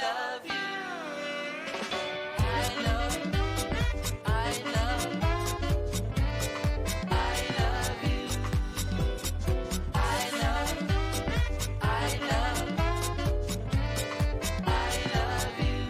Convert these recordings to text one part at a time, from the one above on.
love you. I love, I love, I love you. I love, I love, I love you.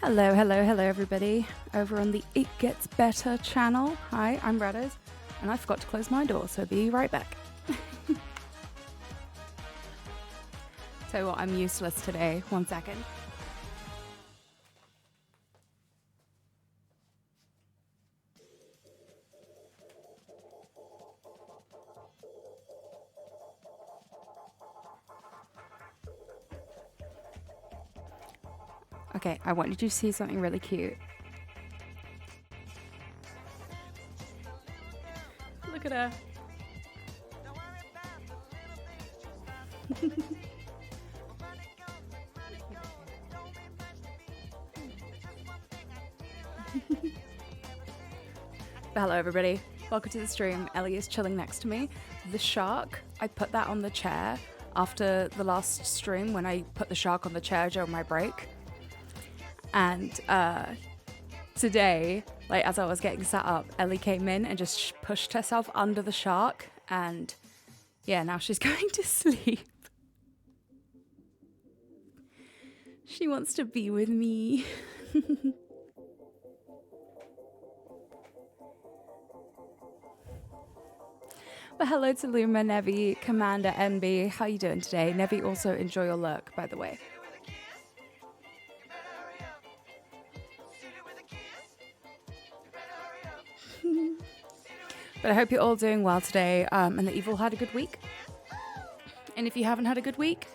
Hello, hello, hello, everybody. Over on the It Gets Better channel. Hi, I'm Redders, and I forgot to close my door, so be right back. Tell you what, I'm useless today. 1 second. Okay, I wanted you to see something really cute. Look at her. Hello, everybody. Welcome to the stream. Ellie is chilling next to me. The shark, I put that on the chair after the last stream when I put the shark on the chair during my break. And today, like as I was getting set up, Ellie came in and just pushed herself under the shark. And yeah, now she's going to sleep. She wants to be with me. But hello to Luma, Nevi, Commander, NB. How you doing today? Nevi, also enjoy your lurk, by the way. But I hope you're all doing well today, and that you've all had a good week. And if you haven't had a good week,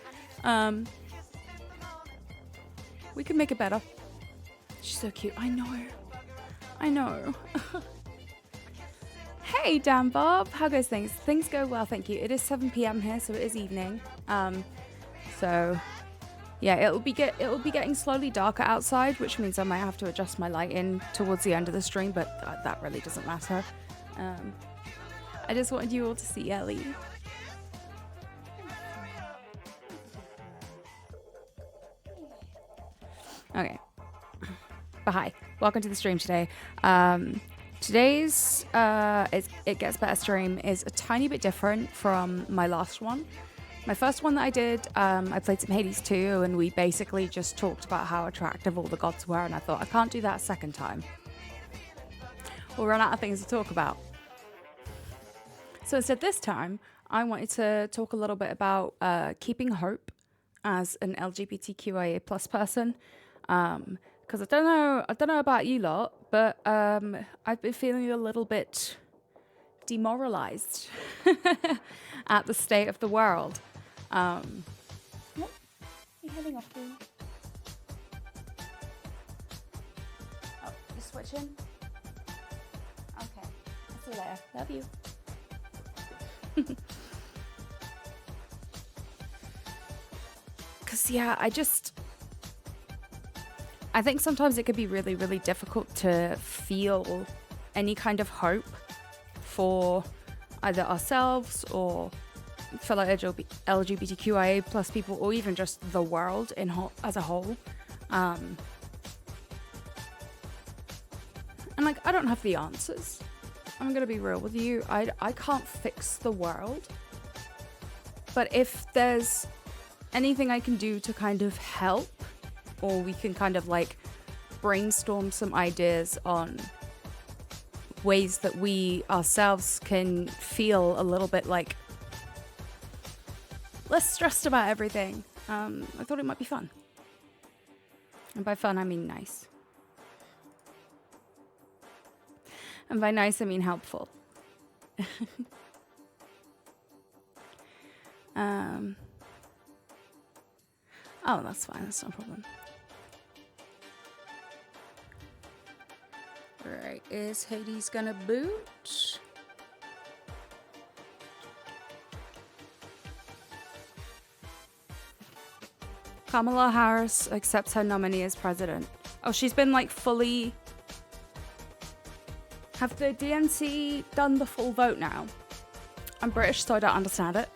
we can make it better. She's so cute. I know. I know. Hey, Dan Bob. How goes things? Things go well, thank you. It is 7 p.m. here, so it is evening. So yeah, it'll be getting slowly darker outside, which means I might have to adjust my lighting towards the end of the stream, but that really doesn't matter. I just wanted you all to see Ellie. Okay. But hi, welcome to the stream today. Today's It Gets Better stream is a tiny bit different from my last one. My first one that I did, I played some Hades 2, and we basically just talked about how attractive all the gods were, and I thought, I can't do that a second time. We'll run out of things to talk about. So instead this time, I wanted to talk a little bit about keeping hope as an LGBTQIA plus person. Because I don't know about you lot, but I've been feeling a little bit demoralized at the state of the world. What are you heading off to? Oh, you're switching? Okay. I'll see you later. Love you. Because, yeah, I think sometimes it could be really, really difficult to feel any kind of hope for either ourselves or fellow LGBTQIA plus people, or even just the world as a whole. And like, I don't have the answers. I'm gonna be real with you. I can't fix the world. But if there's anything I can do to kind of help, or we can kind of like brainstorm some ideas on ways that we ourselves can feel a little bit like less stressed about everything, I thought it might be fun. And by fun, I mean nice. And by nice, I mean helpful. Oh, that's fine. That's no problem. Right, is Hades gonna boot? Kamala Harris accepts her nominee as president. Oh, she's been like fully... Have the DNC done the full vote now? I'm British, so I don't understand it.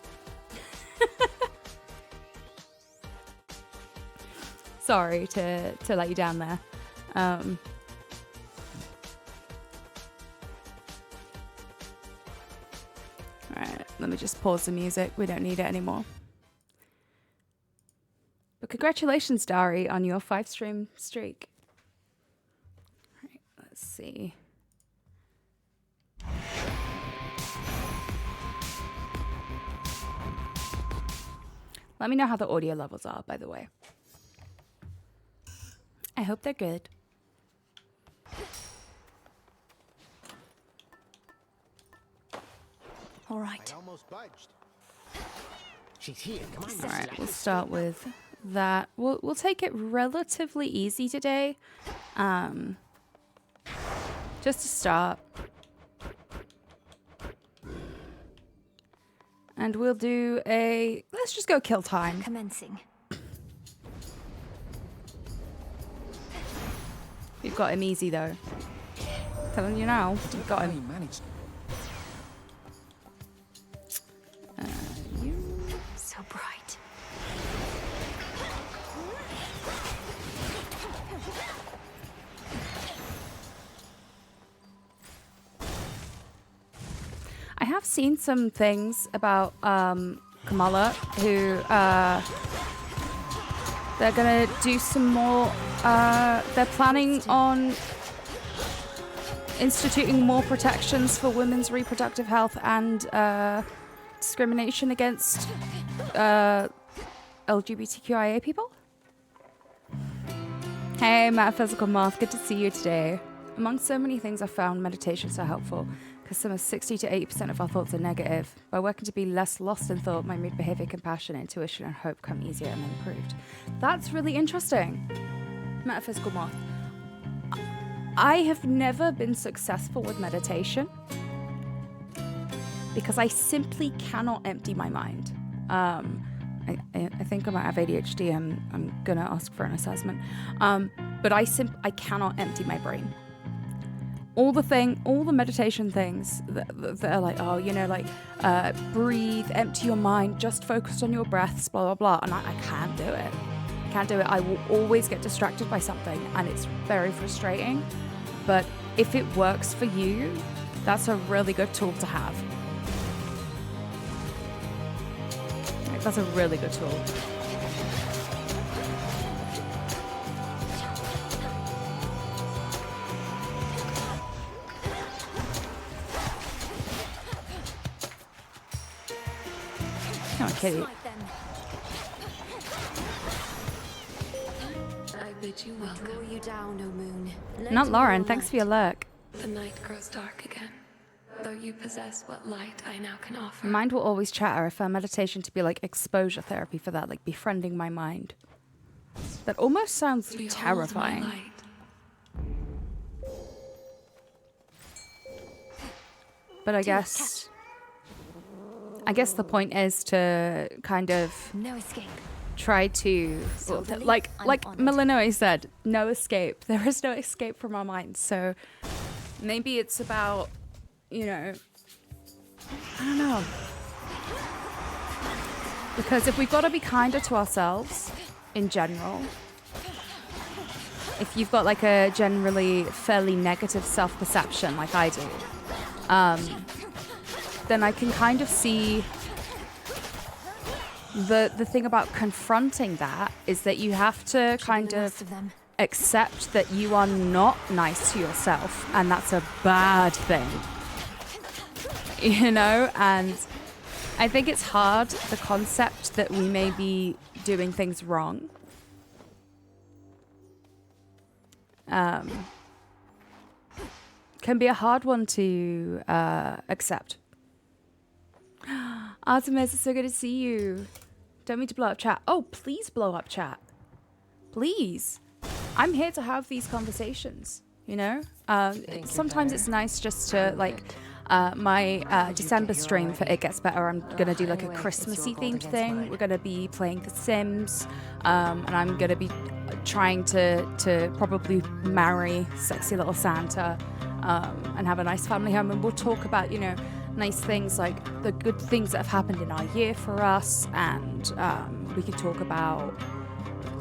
Sorry to let you down there. Alright, let me just pause the music. We don't need it anymore. But congratulations, Dari, on your 5-stream streak. see. Let me know how the audio levels are, by the way. I hope they're good. All right. Almost budged. She's here. Come on. All right, we'll start with that. We'll take it relatively easy today, just to start. And we'll do a. Let's just go kill time. Commencing. You've got him easy though. Telling you now, you've got him. managed. So bright. I have seen some things about Kamala who they're gonna do some more. They're planning on instituting more protections for women's reproductive health and discrimination against LGBTQIA people. Hey, Metaphysical Moth, good to see you today. Among so many things, I found meditation so helpful because some of 60 to 80% of our thoughts are negative. By working to be less lost in thought, my mood, behavior, compassion, intuition, and hope come easier and improved. That's really interesting. Metaphysical Moth. I have never been successful with meditation because I simply cannot empty my mind. I think I might have ADHD. I'm gonna ask for an assessment. But I cannot empty my brain. All the meditation things that are like, oh, you know, like breathe, empty your mind, just focus on your breaths, blah, blah, blah. And I can't do it. I can't do it. I will always get distracted by something and it's very frustrating. But if it works for you, that's a really good tool to have. Like, that's a really good tool. Come on, kitty. Smite them. I bid you welcome. Draw you down, O moon. Lend Not me Lauren, your thanks for light. your lurk. The night grows dark again, though you possess what light I now can offer. Mind will always chatter. I found meditation to be like exposure therapy for that, like befriending my mind. That almost sounds Behold my terrifying. light. But I guess the point is to kind of No escape. try to, So believe like I'm honoured. Malinois said, no escape. There is no escape from our minds. So maybe it's about, you know, I don't know. Because if we've got to be kinder to ourselves in general, if you've got like a generally fairly negative self-perception like I do, then I can kind of see the thing about confronting that is that you have to kind The rest of of them. accept that you are not nice to yourself and that's a bad thing. You know, and I think it's hard, the concept that we may be doing things wrong. Can be a hard one to accept. Artemis, it's so good to see you. Don't mean to blow up chat. Oh, please blow up chat. Please. I'm here to have these conversations, you know? Sometimes it's nice just to, like, my December stream for It Gets Better, I'm going to do, like, a Christmassy themed thing. We're going to be playing The Sims, and I'm going to be trying to probably marry sexy little Santa and have a nice family home. And we'll talk about, you know, nice things like the good things that have happened in our year for us, and we can talk about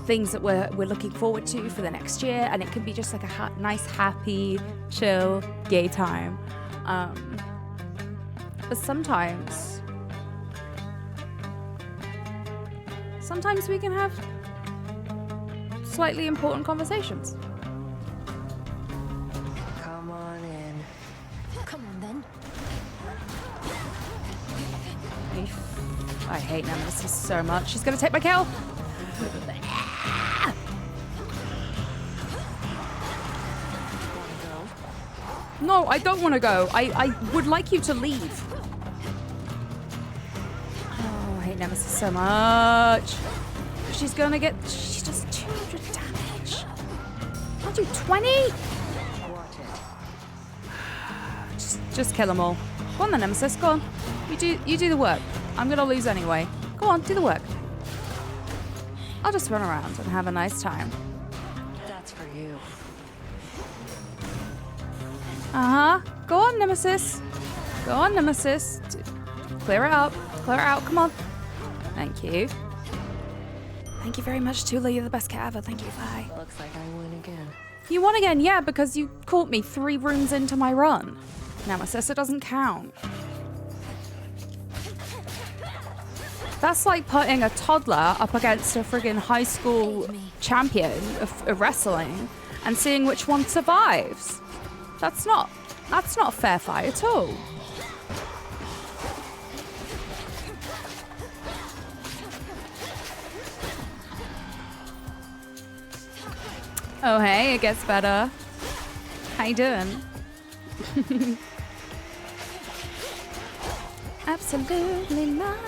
things that we're looking forward to for the next year, and it can be just like a nice, happy, chill, gay time. But sometimes we can have slightly important conversations. Come I hate Nemesis so much. She's gonna take my kill. No, I don't want to go. I would like you to leave. Oh, I hate Nemesis so much. She's gonna get... She does 200 damage. I'll do 20? Just kill them all. Go on then, Nemesis. Go on. You do the work. I'm gonna lose anyway. Go on, do the work. I'll just run around and have a nice time. That's for you. Uh-huh. Go on, Nemesis. Go on, Nemesis. Clear it out. Clear it out. Come on. Thank you. Thank you very much, Tula. You're the best cat ever. Thank you. Bye. Looks like I win again. You won again, yeah, because you caught me 3 rooms into my run. Nemesis, it doesn't count. That's like putting a toddler up against a friggin' high school champion of wrestling and seeing which one survives. That's not a fair fight at all. Oh hey, it gets better. How you doing? Absolutely not.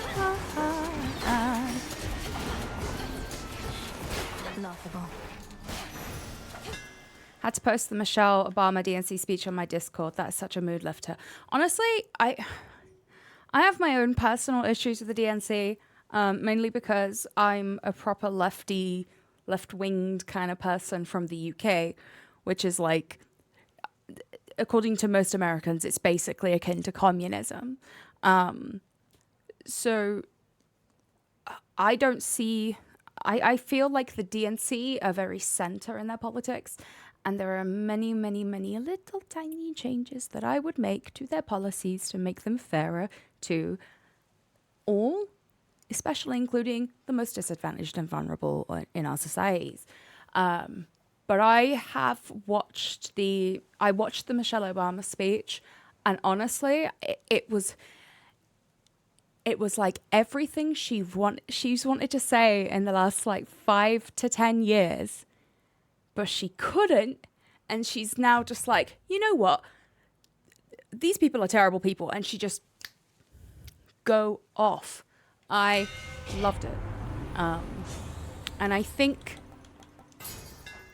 Laughable. Had to post the Michelle Obama DNC speech on my Discord. That is such a mood lifter. Honestly, I have my own personal issues with the DNC, mainly because I'm a proper left-winged kind of person from the UK, which is like, according to most Americans, it's basically akin to communism. So I don't see... I feel like the DNC are very center in their politics, and there are many, many, many little tiny changes that I would make to their policies to make them fairer to all, especially including the most disadvantaged and vulnerable in our societies. But I watched the Michelle Obama speech, and honestly, it was like everything she's wanted to say in the last like 5 to 10 years, but she couldn't, and she's now just like, you know what? These people are terrible people, and she just go off. I loved it, and I think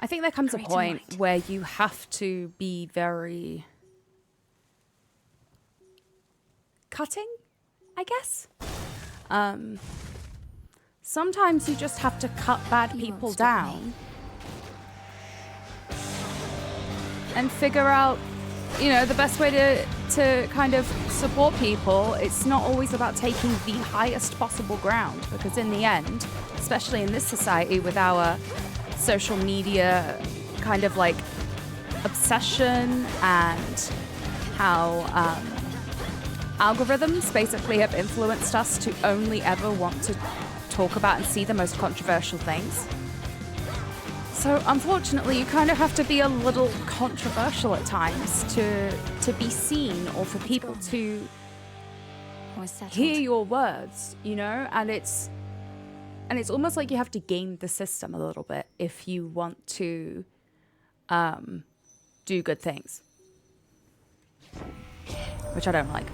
there comes a point where you have to be very cutting, I guess. Sometimes you just have to cut bad people down and figure out, you know, the best way to kind of support people. It's not always about taking the highest possible ground, because in the end, especially in this society with our social media kind of like obsession and how algorithms basically have influenced us to only ever want to talk about and see the most controversial things. So unfortunately, you kind of have to be a little controversial at times to be seen, or for people to hear your words, you know? And it's almost like you have to game the system a little bit if you want to do good things. Which I don't like.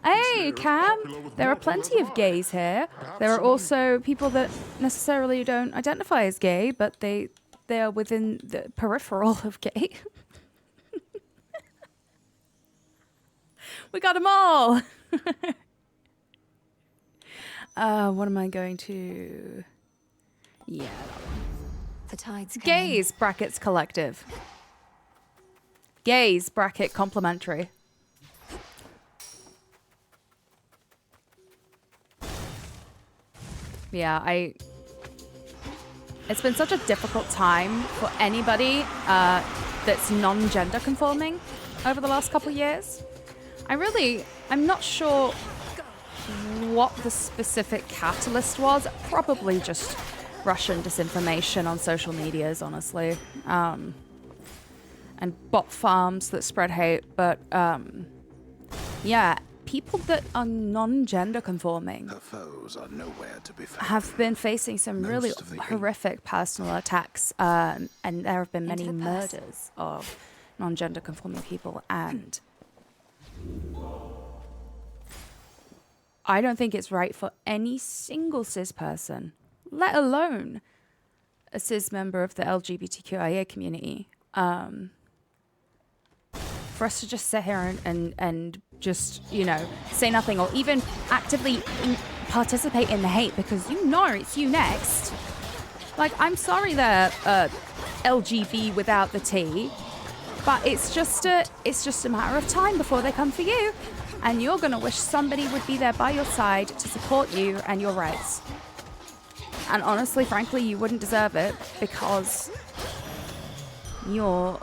Hey, Cam! There are plenty of gays here. There are also people that necessarily don't identify as gay, but they are within the peripheral of gay. We got them all! What am I going to... Yeah. The tide's coming. Gays, brackets collective. Gays, bracket complimentary. Yeah, it's been such a difficult time for anybody that's non-gender conforming over the last couple of years. I'm not sure what the specific catalyst was. Probably just Russian disinformation on social medias, honestly. And bot farms that spread hate. But yeah, people that are non-gender conforming Her foes are nowhere to be found. have been facing some really Most of the horrific personal attacks, and there have been many Into the past. murders of non-gender conforming people, and I don't think it's right for any single cis person, let alone a cis member of the LGBTQIA community, for us to just sit here and just, you know, say nothing or even actively participate in the hate, because you know it's you next. Like, I'm sorry they're LGB without the T, but it's just a matter of time before they come for you, and you're gonna wish somebody would be there by your side to support you and your rights. And honestly, frankly, you wouldn't deserve it, because your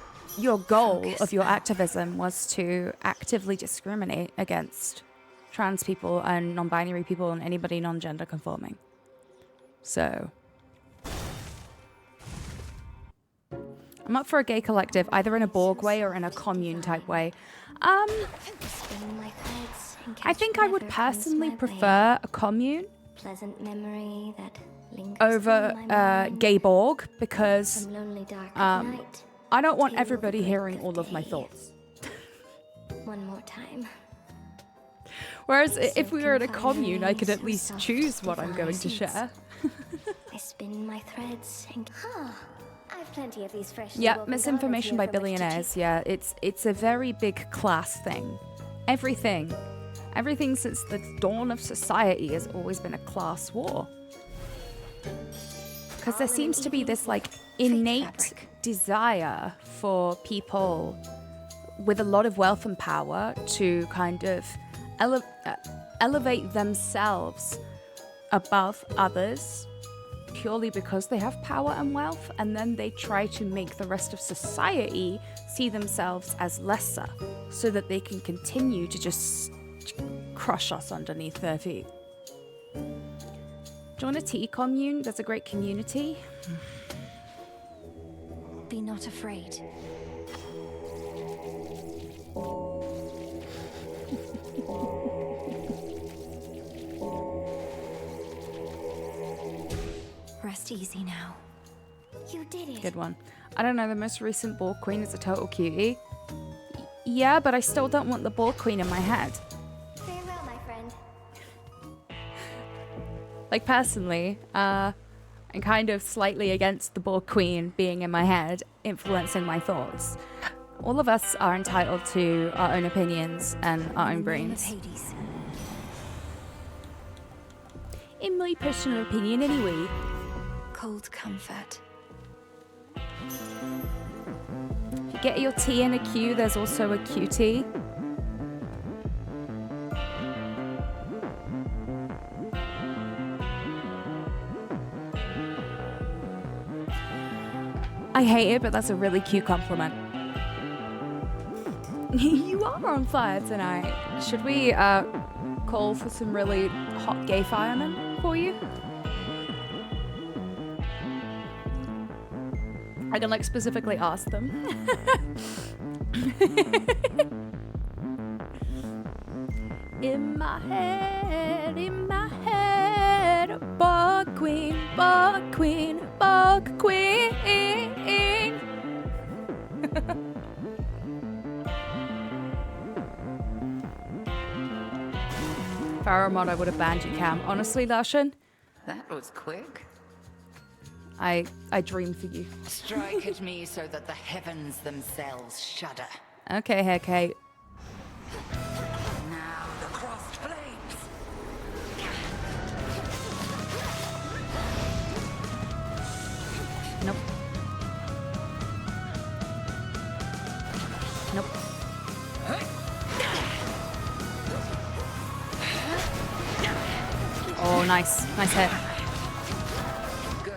goal of your activism was to actively discriminate against trans people and non-binary people and anybody non-gender conforming. So I'm up for a gay collective, either in a Borg way or in a commune type way. Spinning my threads and I think I catch would whatever comes personally my way. prefer a commune Pleasant memory that lingers over on my mind. gay Borg, because Some lonely dark night. I don't want Tale of everybody the hearing break all of my day. thoughts. One more time. Whereas if we were in a Silken commune, I could at fibers, least soft choose what I'm going to devices. share. I spin my threads and I've plenty of these freshly Yeah, woven misinformation by garments here from which to billionaires. Yeah, it's a very big class thing. Everything since the dawn of society has always been a class war. Because there seems to be this like innate desire for people with a lot of wealth and power to kind of elevate themselves above others purely because they have power and wealth, and then they try to make the rest of society see themselves as lesser so that they can continue to just crush us underneath their feet. Join a tea commune. There's a great community. Be not afraid. Rest easy now. You did it. Good one. I don't know, the most recent Borg Queen is a total cutie. Yeah, but I still don't want the Borg Queen in my head. Farewell, my friend. Like, personally, I'm kind of slightly against the Borg Queen being in my head, influencing my thoughts. All of us are entitled to our own opinions and our own In the name of brains. Hades. In my personal opinion, anyway. Cold comfort. If you get your tea in a queue, there's also a QT. I hate it, but that's a really cute compliment. You are on fire tonight. Should we call for some really hot gay firemen for you? I can like specifically ask them. In my head, Borg Queen, Borg Queen, Borg Queen. Faramond, I would have banned you, Cam. Honestly, Darshan, That was quick. I dream for you. Strike at me so that the heavens themselves shudder. Okay, Hecate. Now the crossed blades. Nope. Nope. Oh, nice. Nice hit. Good.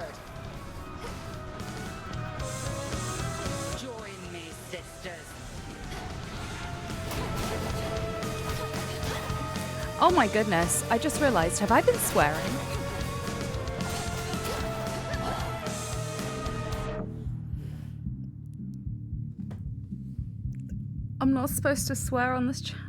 Join me, sisters. Oh my goodness. I just realized, have I been swearing? I'm not supposed to swear on this channel.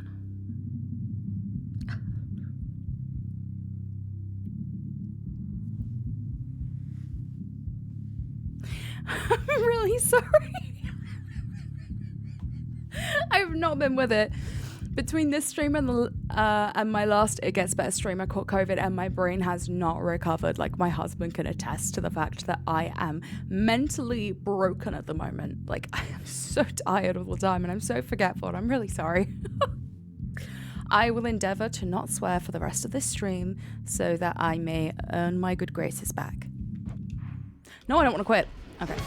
not been with it. Between this stream and my last It Gets Better stream, I caught COVID and my brain has not recovered. Like, my husband can attest to the fact that I am mentally broken at the moment. Like, I am so tired all the time and I'm so forgetful and I'm really sorry. I will endeavor to not swear for the rest of this stream so that I may earn my good graces back. No, I don't want to quit. Okay.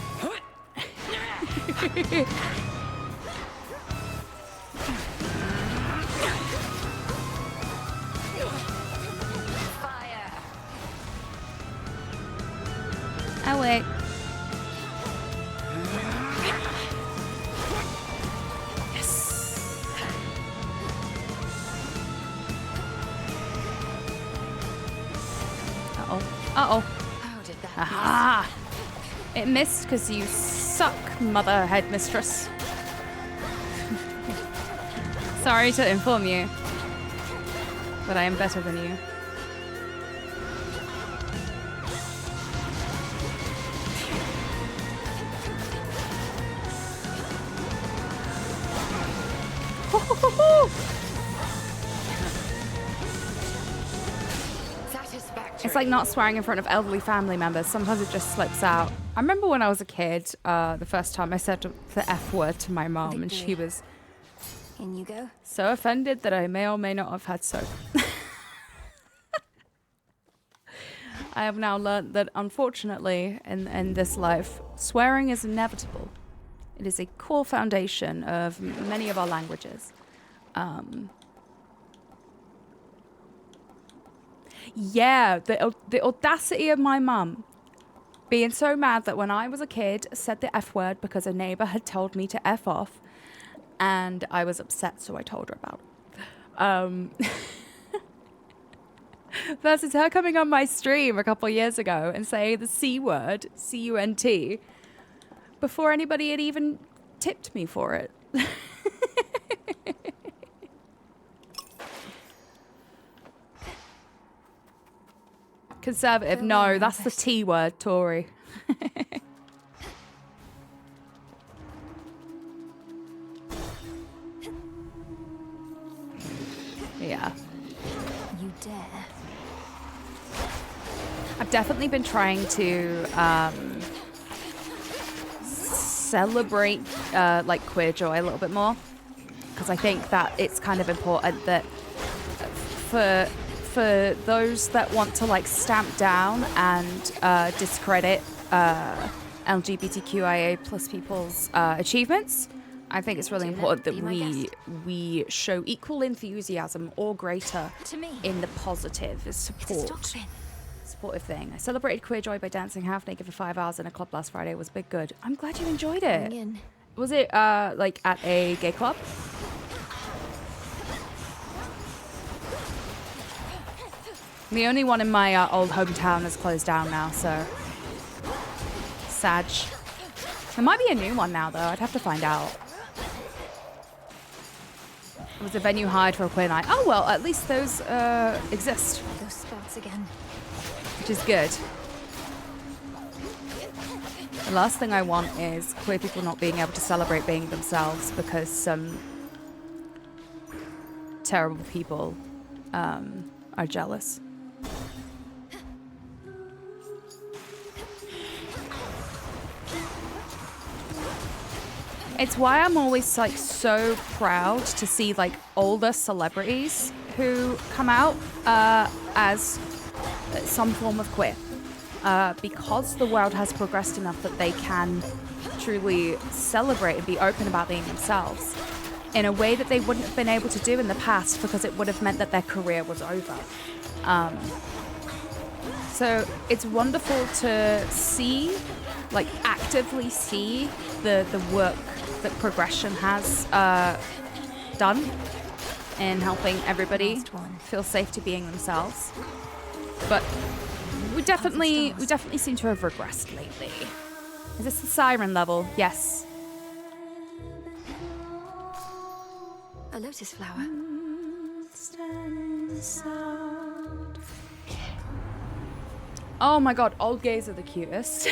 Oh, wait. Yes. Uh-oh. Uh-oh. How did that Aha! It missed because you suck, mother headmistress. Sorry to inform you, but I am better than you. satisfactory? It's like not swearing in front of elderly family members. Sometimes it just slips out. I remember when I was a kid, the first time I said the F word to my mom, and she was In you go. so offended that I may or may not have had soap. I have now learned that, unfortunately, in this life, swearing is inevitable. It is a core foundation of many of our languages. Yeah, the audacity of my mum being so mad that when I was a kid, said the F word because a neighbor had told me to F off, and I was upset, so I told her about it. Versus her coming on my stream a couple years ago and saying the C word, C-U-N-T, before anybody had even tipped me for it. Conservative, no, that's the T word, Tory. Yeah. You dare. I've definitely been trying to celebrate like queer joy a little bit more, because I think that it's kind of important that for those that want to like stamp down and discredit LGBTQIA plus people's achievements, I think it's really important that we show equal enthusiasm or greater in the positive supportive thing. I celebrated queer joy by dancing half naked for 5 hours in a club last Friday. It was big good. I'm glad you enjoyed it. Was it like at a gay club? The only one in my old hometown has closed down now, so sad. There might be a new one now, though. I'd have to find out. It was a venue hired for a queer night. Oh, well, at least those exist. Those spots again. Which is good. The last thing I want is queer people not being able to celebrate being themselves because some terrible people are jealous. It's why I'm always like so proud to see like older celebrities who come out as some form of queer, because the world has progressed enough that they can truly celebrate and be open about being themselves in a way that they wouldn't have been able to do in the past, because it would have meant that their career was over. So it's wonderful to see, like actively see the work that progression has done in helping everybody feel safe to being themselves. But we definitely seem to have regressed lately. Is this the siren level? Yes. A lotus flower. Oh my god, old gays are the cutest.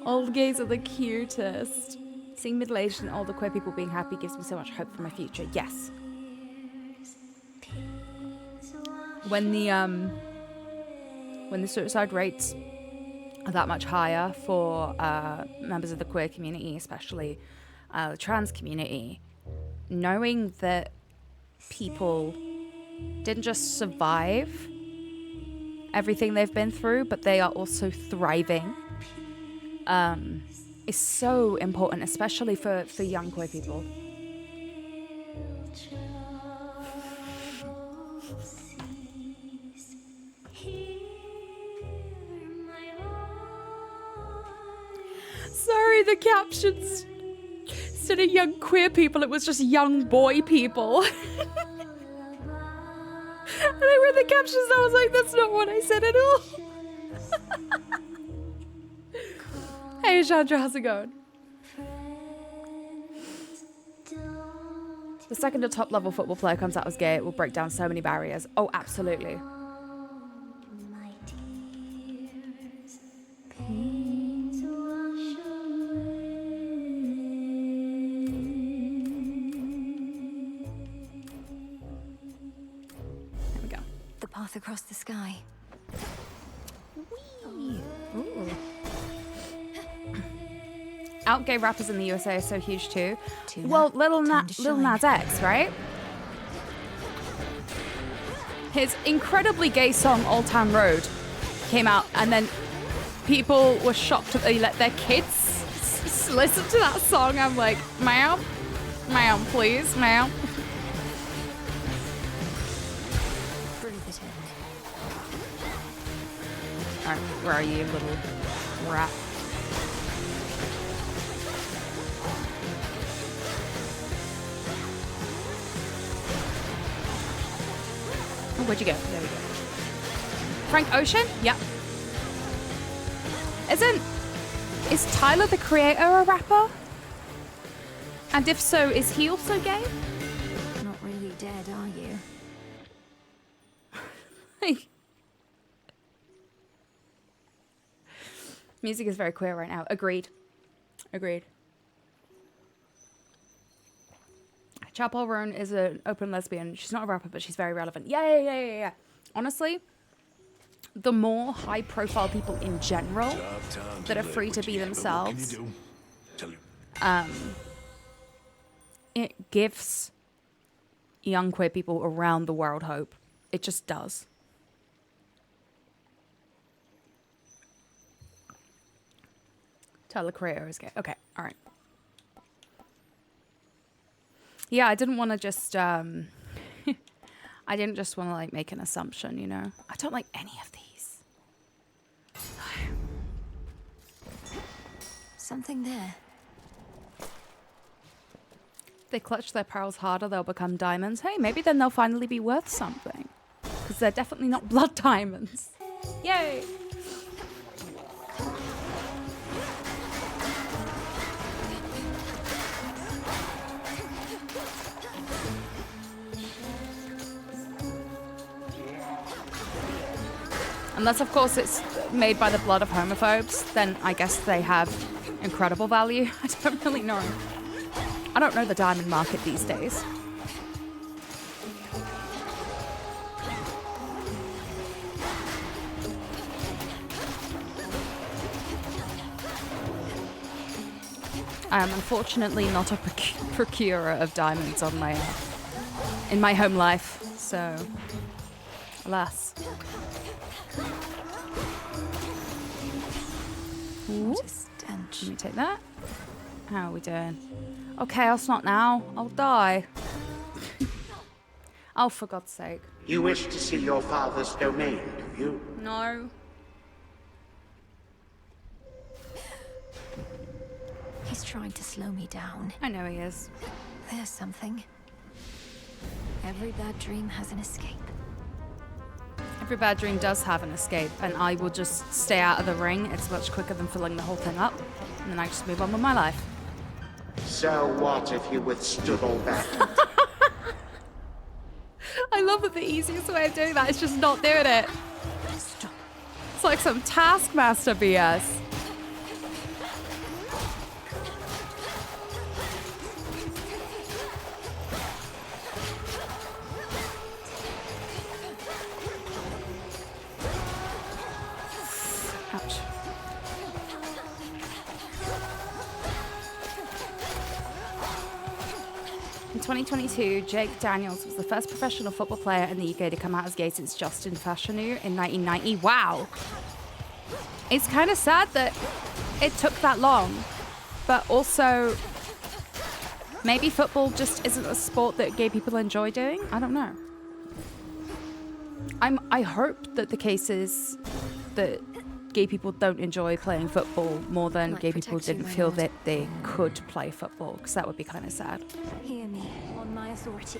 Old gays are the cutest. Seeing middle-aged and older queer people being happy gives me so much hope for my future. Yes. When the suicide rates are that much higher for members of the queer community, especially the trans community, knowing that people didn't just survive everything they've been through, but they are also thriving, is so important, especially for young queer people. Sorry, the captions. Instead of young queer people, it was just young boy people. And I read the captions and I was like, that's not what I said at all. Hey, Chandra, how's it going? The second a top level football player comes out as gay, it will break down so many barriers. Oh, absolutely. Path across the sky. Ooh. Out gay rappers in the USA are so huge too. Well, Lil Nas X, right? His incredibly gay song Old Town Road came out, and then people were shocked that they let their kids listen to that song. I'm like, ma'am, please, ma'am. Alright, where are you, little rat? Oh, where'd you go? There we go. Frank Ocean? Yep. Is Tyler, the Creator, a rapper? And if so, is he also gay? Not really dead, are you? Music is very queer right now. Agreed. Chapel Roan is an open lesbian. She's not a rapper, but she's very relevant. Yeah. Honestly, the more high-profile people in general that are free to be themselves, it gives young queer people around the world hope. It just does. Tyler Creator is gay. Okay, all right. Yeah, I didn't want to just, I didn't just want to, like, make an assumption, you know? I don't like any of these. Something there. If they clutch their pearls harder, they'll become diamonds. Hey, maybe then they'll finally be worth something. Because they're definitely not blood diamonds. Yay! Unless, of course, it's made by the blood of homophobes, then I guess they have incredible value. I don't really know. I don't know the diamond market these days. I am unfortunately not a procurer of diamonds on my in my home life, so alas. Let me take that. How are we doing? Oh, chaos not now. I'll die. Oh, for God's sake. You wish to see your father's domain, do you? No. He's trying to slow me down. I know he is. There's something. Every bad dream has an escape. Every bad dream does have an escape, and I will just stay out of the ring. It's much quicker than filling the whole thing up, and then I just move on with my life. So what if you withstood all that? I love that the easiest way of doing that is just not doing it. Stop. It's like some Taskmaster BS. In 2022, Jake Daniels was the first professional football player in the UK to come out as gay since Justin Fashanu in 1990. Wow. It's kind of sad that it took that long, but also maybe football just isn't a sport that gay people enjoy doing. I don't know. I hope that the case is that gay people don't enjoy playing football more than Might gay people protect you, didn't my feel lord. that they could play football, because that would be kind of sad. Hear me on my authority.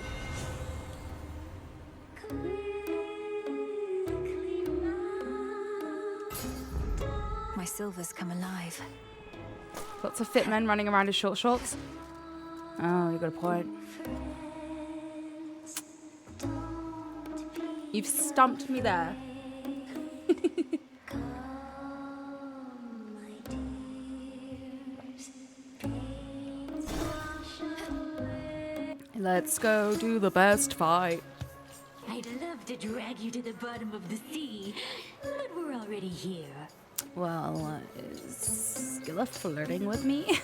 My silver's come alive. Lots of fit men running around in short shorts. Oh, you got a point. You've stumped me there. Let's go do the best fight. I'd love to drag you to the bottom of the sea, but we're already here. Well, is Skilla flirting with me?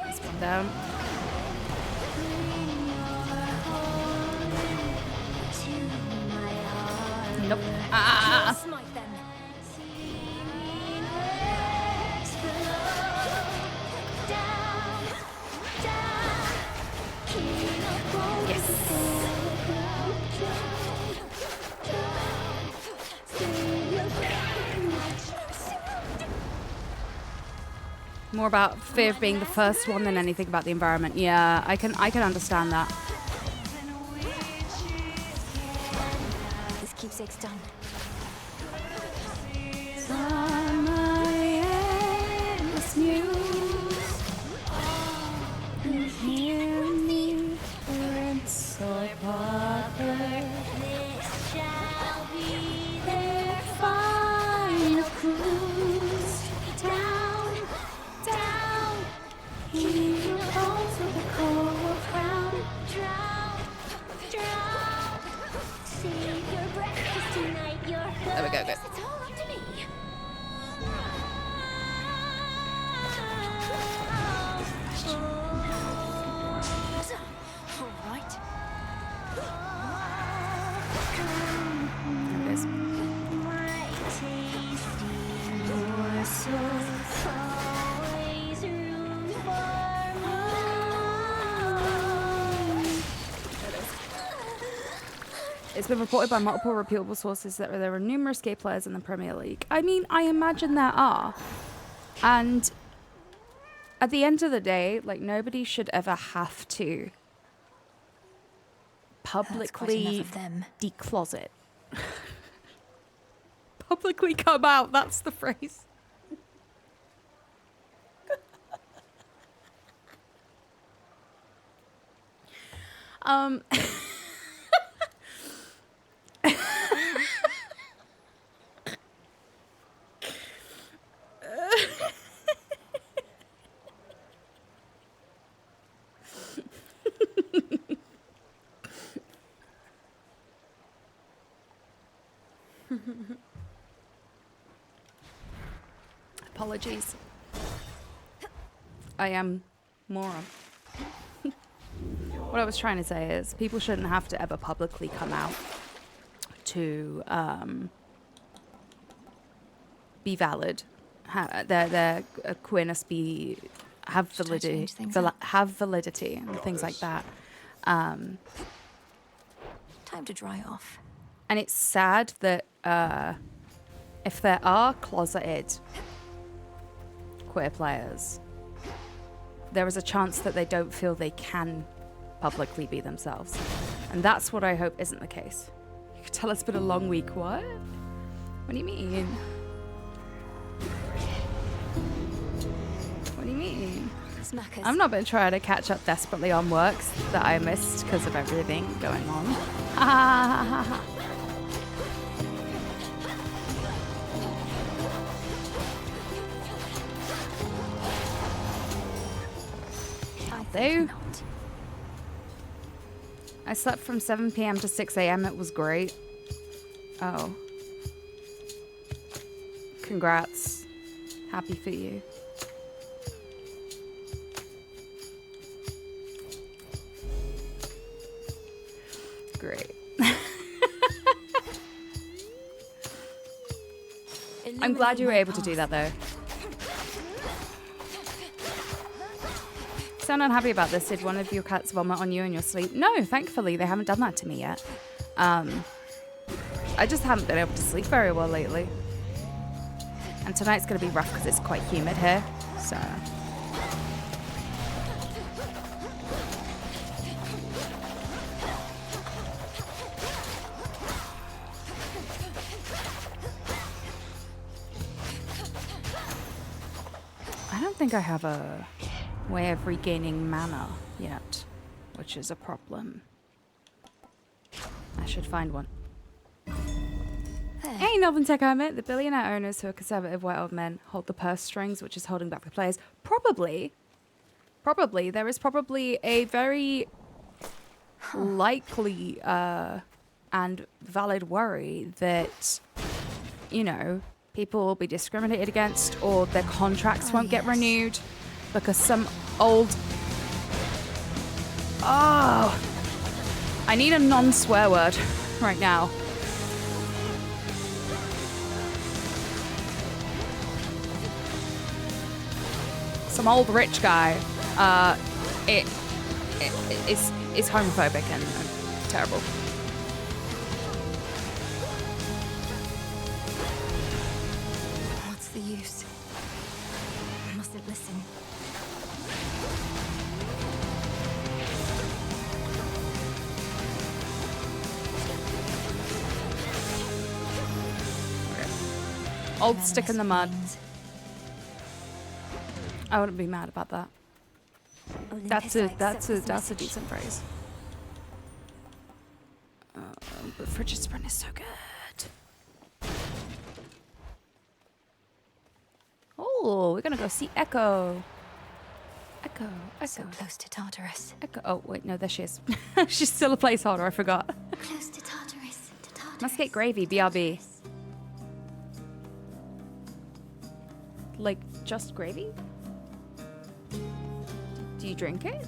This one down. Nope. Ah! Smite them. More about fear of being the first one than anything about the environment. Yeah, I can understand that. This keepsake's done. There we go, good. It's all up to me. All right. There it is. It's been reported by multiple reputable sources that there are numerous gay players in the Premier League. I mean, I imagine there are. And at the end of the day, like, nobody should ever have to publicly enough of them. decloset. Publicly come out, that's the phrase. Apologies. I am moron. What I was trying to say is people shouldn't have to ever publicly come out to be valid. Their queerness have validity, have validity and things like that. Time to dry off. And it's sad that if there are closeted queer players, there is a chance that they don't feel they can publicly be themselves. And that's what I hope isn't the case. You could tell it's been a long week. What? What do you mean? What do you mean? Smackers. I've not been trying to catch up desperately on works that I missed because of everything going on. do. I slept from 7 p.m. to 6 a.m. It was great. Oh. Congrats. Happy for you. Great. I'm glad you were able to do that though. Sound unhappy about this. Did one of your cats vomit on you in your sleep? No, thankfully they haven't done that to me yet. I just haven't been able to sleep very well lately. And tonight's going to be rough because it's quite humid here. So... I don't think I have a way of regaining mana yet, which is a problem. I should find one. Hey, Melvin Tech Hermit. The billionaire owners who are conservative white old men hold the purse strings, which is holding back the players. Probably. There is probably a very likely and valid worry that, you know, people will be discriminated against or their contracts won't get renewed because some old... Oh! I need a non-swear word right now. Some old rich guy is homophobic and terrible. What's the use? I mustn't listen. Old stick in the mud. I wouldn't be mad about that. That's a decent phrase. But Frigid Sprint is so good. Oh, we're gonna go see Echo. Echo. So close to Tartarus. Echo. Oh wait, no, there she is. She's still a placeholder. I forgot. Close to Tartarus. Musket gravy, BRB. Like just gravy? Do you drink it?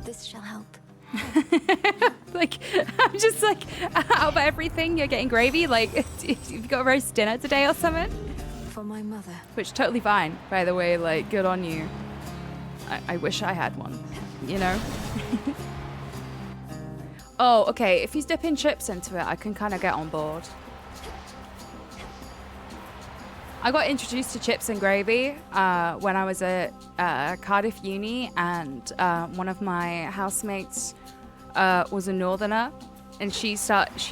This shall help. Like, I'm just like, out of everything, you're getting gravy? Like, you've got a roast dinner today or something? For my mother. Which, totally fine, by the way, like, good on you. I wish I had one, you know? Oh, okay, if he's dipping chips into it, I can kind of get on board. I got introduced to chips and gravy when I was at Cardiff Uni, and one of my housemates was a northerner, and she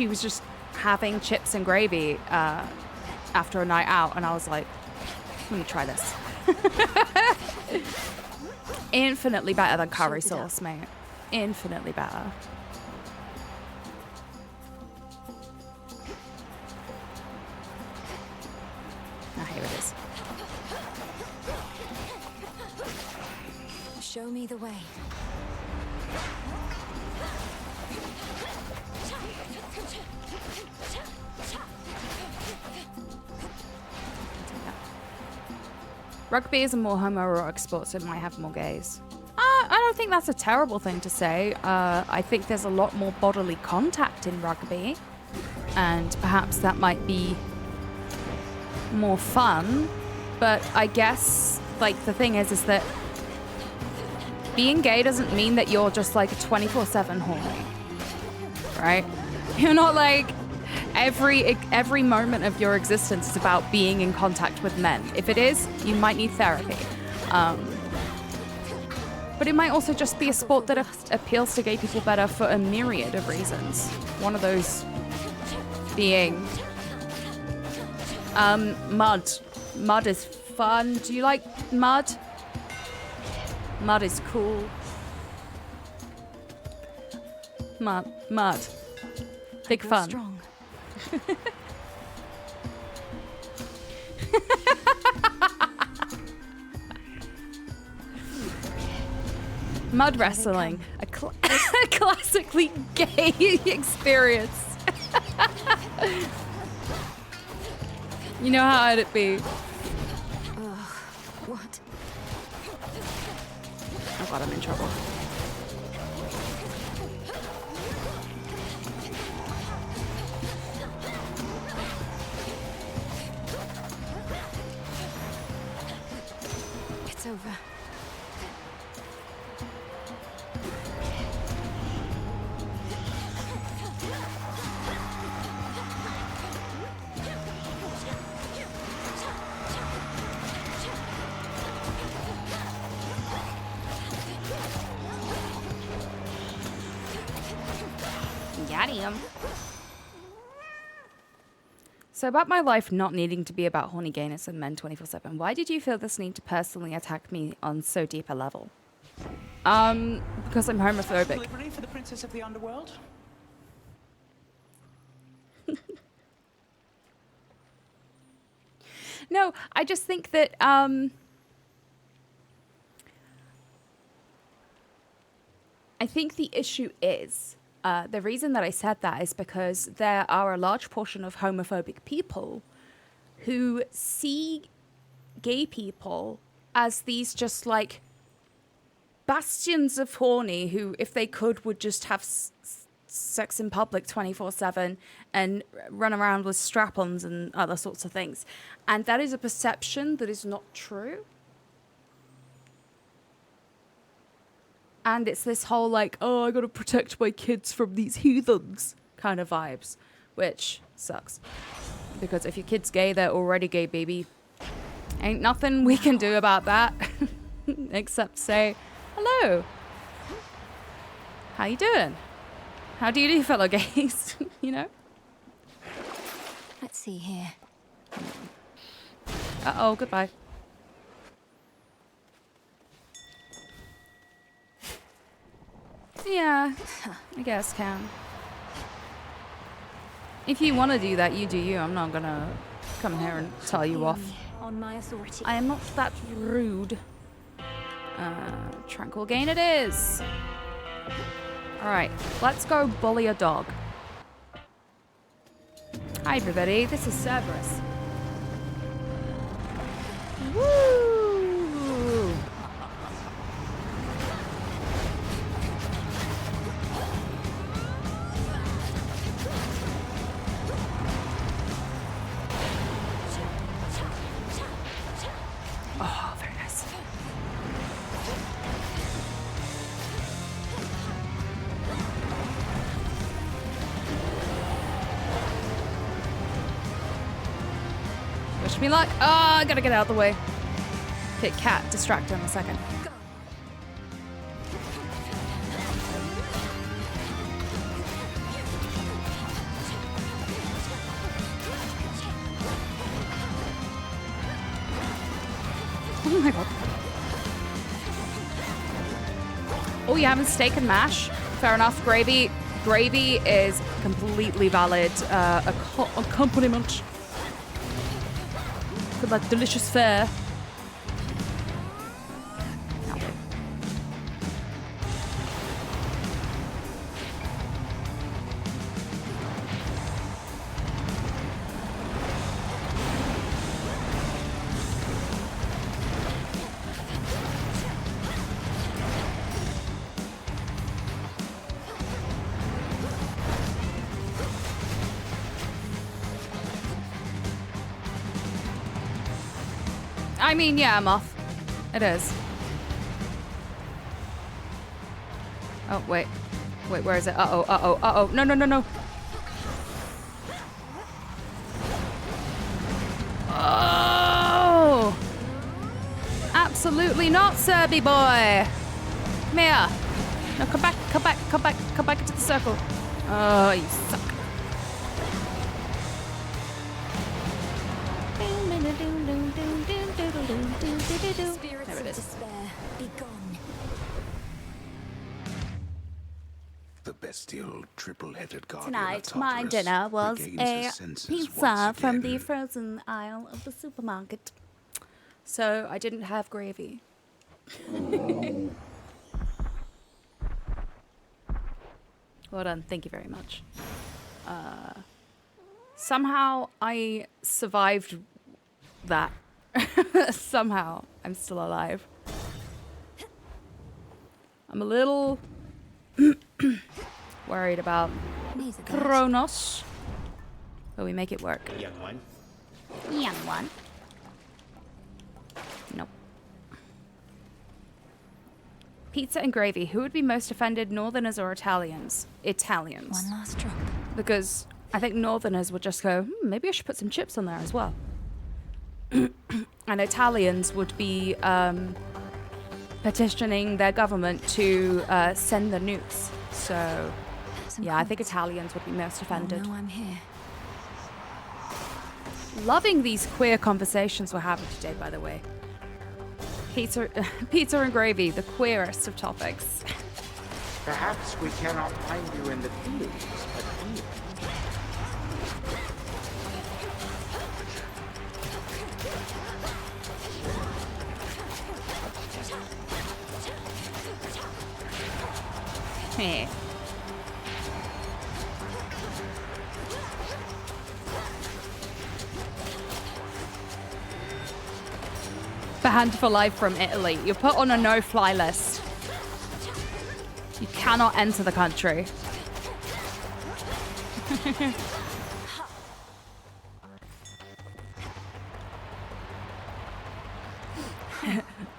was just having chips and gravy after a night out, and I was like, let me try this. Infinitely better than curry sauce, mate. Infinitely better. Ah, here it is. Show me the way. Rugby is a more homoerotic sport, so it might have more gays. I don't think that's a terrible thing to say. I think there's a lot more bodily contact in rugby, and perhaps that might be more fun. But I guess, like, the thing is that being gay doesn't mean that you're just like a 24/7 horny, right? You're not like every moment of your existence is about being in contact with men. If it is, you might need therapy. But it might also just be a sport that appeals to gay people better for a myriad of reasons. One of those being mud. Mud is fun. Do you like mud? Mud is cool. Mud. Big fun. Strong. Mud wrestling, a classically gay experience. You know how it'd be. What? Oh god, I'm in trouble. It's over. Got him. So about my life not needing to be about horny gayness and men 24/7, why did you feel this need to personally attack me on so deep a level? Because I'm homophobic. Delivery for the princess of the underworld? No, I just think that I think the issue is the reason that I said that is because there are a large portion of homophobic people who see gay people as these just like bastions of horny who, if they could, would just have sex in public 24/7 and run around with strap-ons and other sorts of things. And that is a perception that is not true. And it's this whole like, oh, I gotta protect my kids from these heathens kind of vibes, which sucks. Because if your kid's gay, they're already gay, baby. Ain't nothing we can do about that except say, hello. How you doing? How do you do, fellow gays? You know? Let's see here. Uh-oh, goodbye. Yeah, I guess, Cam. If you want to do that, you do you. I'm not gonna come here and tell you off. On my authority. I am not that rude. Tranquil Gain it is. Alright, let's go bully a dog. Hi everybody, this is Cerberus. Woo! Oh, very nice. Wish me luck. Oh, I gotta get out of the way. Hit cat, distract him a second. Oh my god. Oh, you having steak and mash? Fair enough. Gravy. Gravy is completely valid accompaniment for that delicious fare. I mean, yeah, moth. It is. Oh, wait. Wait, where is it? Uh-oh, uh-oh, uh-oh. No, no, no, no. Oh! Absolutely not, Serby boy. Come here. No, come back, come back, come back, come back into the circle. Oh, you suck. There it is. Despair, be gone. The bestial triple-headed guardian of Tonight, my Tartarus dinner was regains a his senses pizza once from the again. frozen aisle of the supermarket. So I didn't have gravy. Well done. Thank you very much. Somehow I survived that. Somehow I'm still alive. I'm a little worried about Kronos. But we make it work. Young one. Young one. Nope. Pizza and gravy. Who would be most offended, Northerners or Italians? Italians. One last drop. Because I think Northerners would just go, maybe I should put some chips on there as well. And Italians would be petitioning their government to send the nukes. So, yeah, I think Italians would be most offended. Oh, no, I'm here. Loving these queer conversations we're having today, by the way. Pizza and gravy, the queerest of topics. Perhaps we cannot find you in the fields, but here. Heh. Banned for life from Italy. You're put on a no-fly list. You cannot enter the country.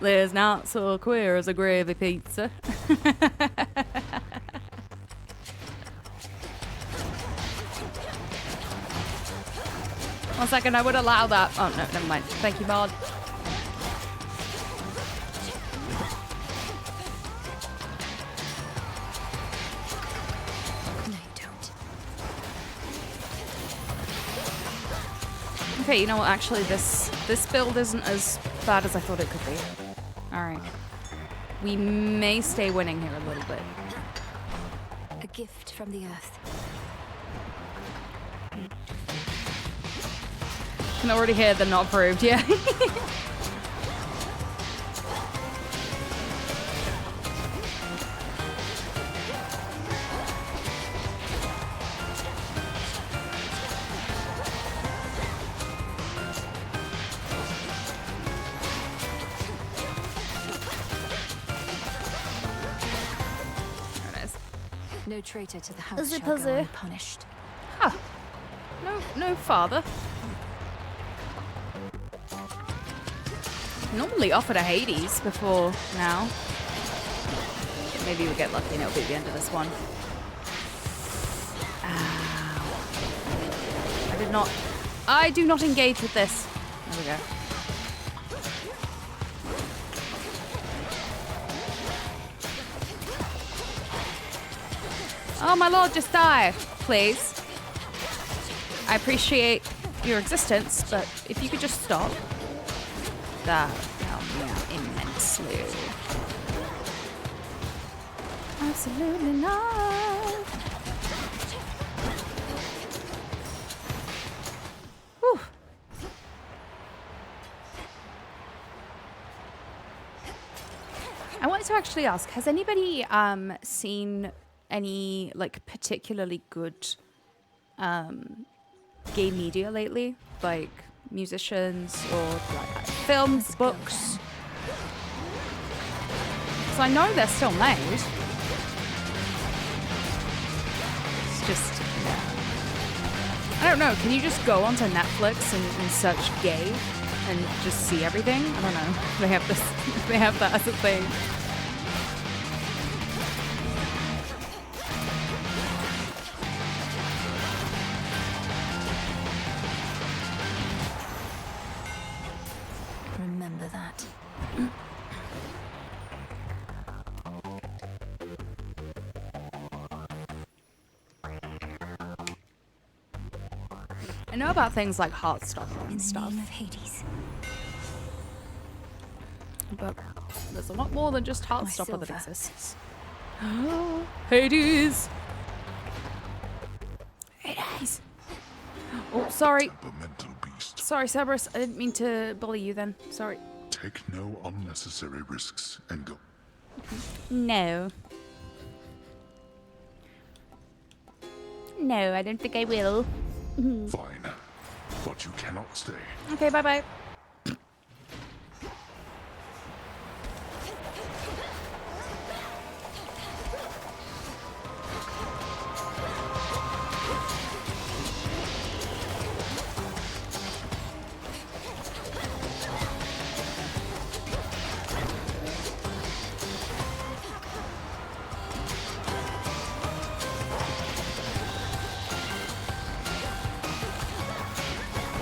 There's not so queer as a gravy pizza. One second, I would allow that. Oh, no, never mind. Thank you, Maud. No, you don't. Okay, you know what? Actually, this build isn't as bad as I thought it could be. All right. We may stay winning here a little bit. A gift from the earth. I can already hear the not approved, yeah. No traitor to the house Is it shall go pussy? unpunished. Huh. No father. Normally offered a Hades before now. Maybe we'll get lucky and it'll be the end of this one. Ow. I do not engage with this. There we go. Oh my lord, just die, please. I appreciate your existence, but if you could just stop. That would help me out immensely. Absolutely not. Whew. I wanted to actually ask, has anybody seen any like particularly good gay media lately? Like musicians or like films, books? Because I know they're still made. It's just, yeah. I don't know, can you just go onto Netflix and search gay and just see everything? I don't know. They have this, they have that as a thing. Remember that. I know about things like Heartstopper and stuff, Name of Hades. but there's a lot more than just Heartstopper that silver. exists. Hades! Jeez. Oh, sorry. Temperamental beast. Sorry, Cerberus. I didn't mean to bully you then. Sorry. Take no unnecessary risks and go. No. No, I don't think I will. Fine. But you cannot stay. Okay, bye-bye.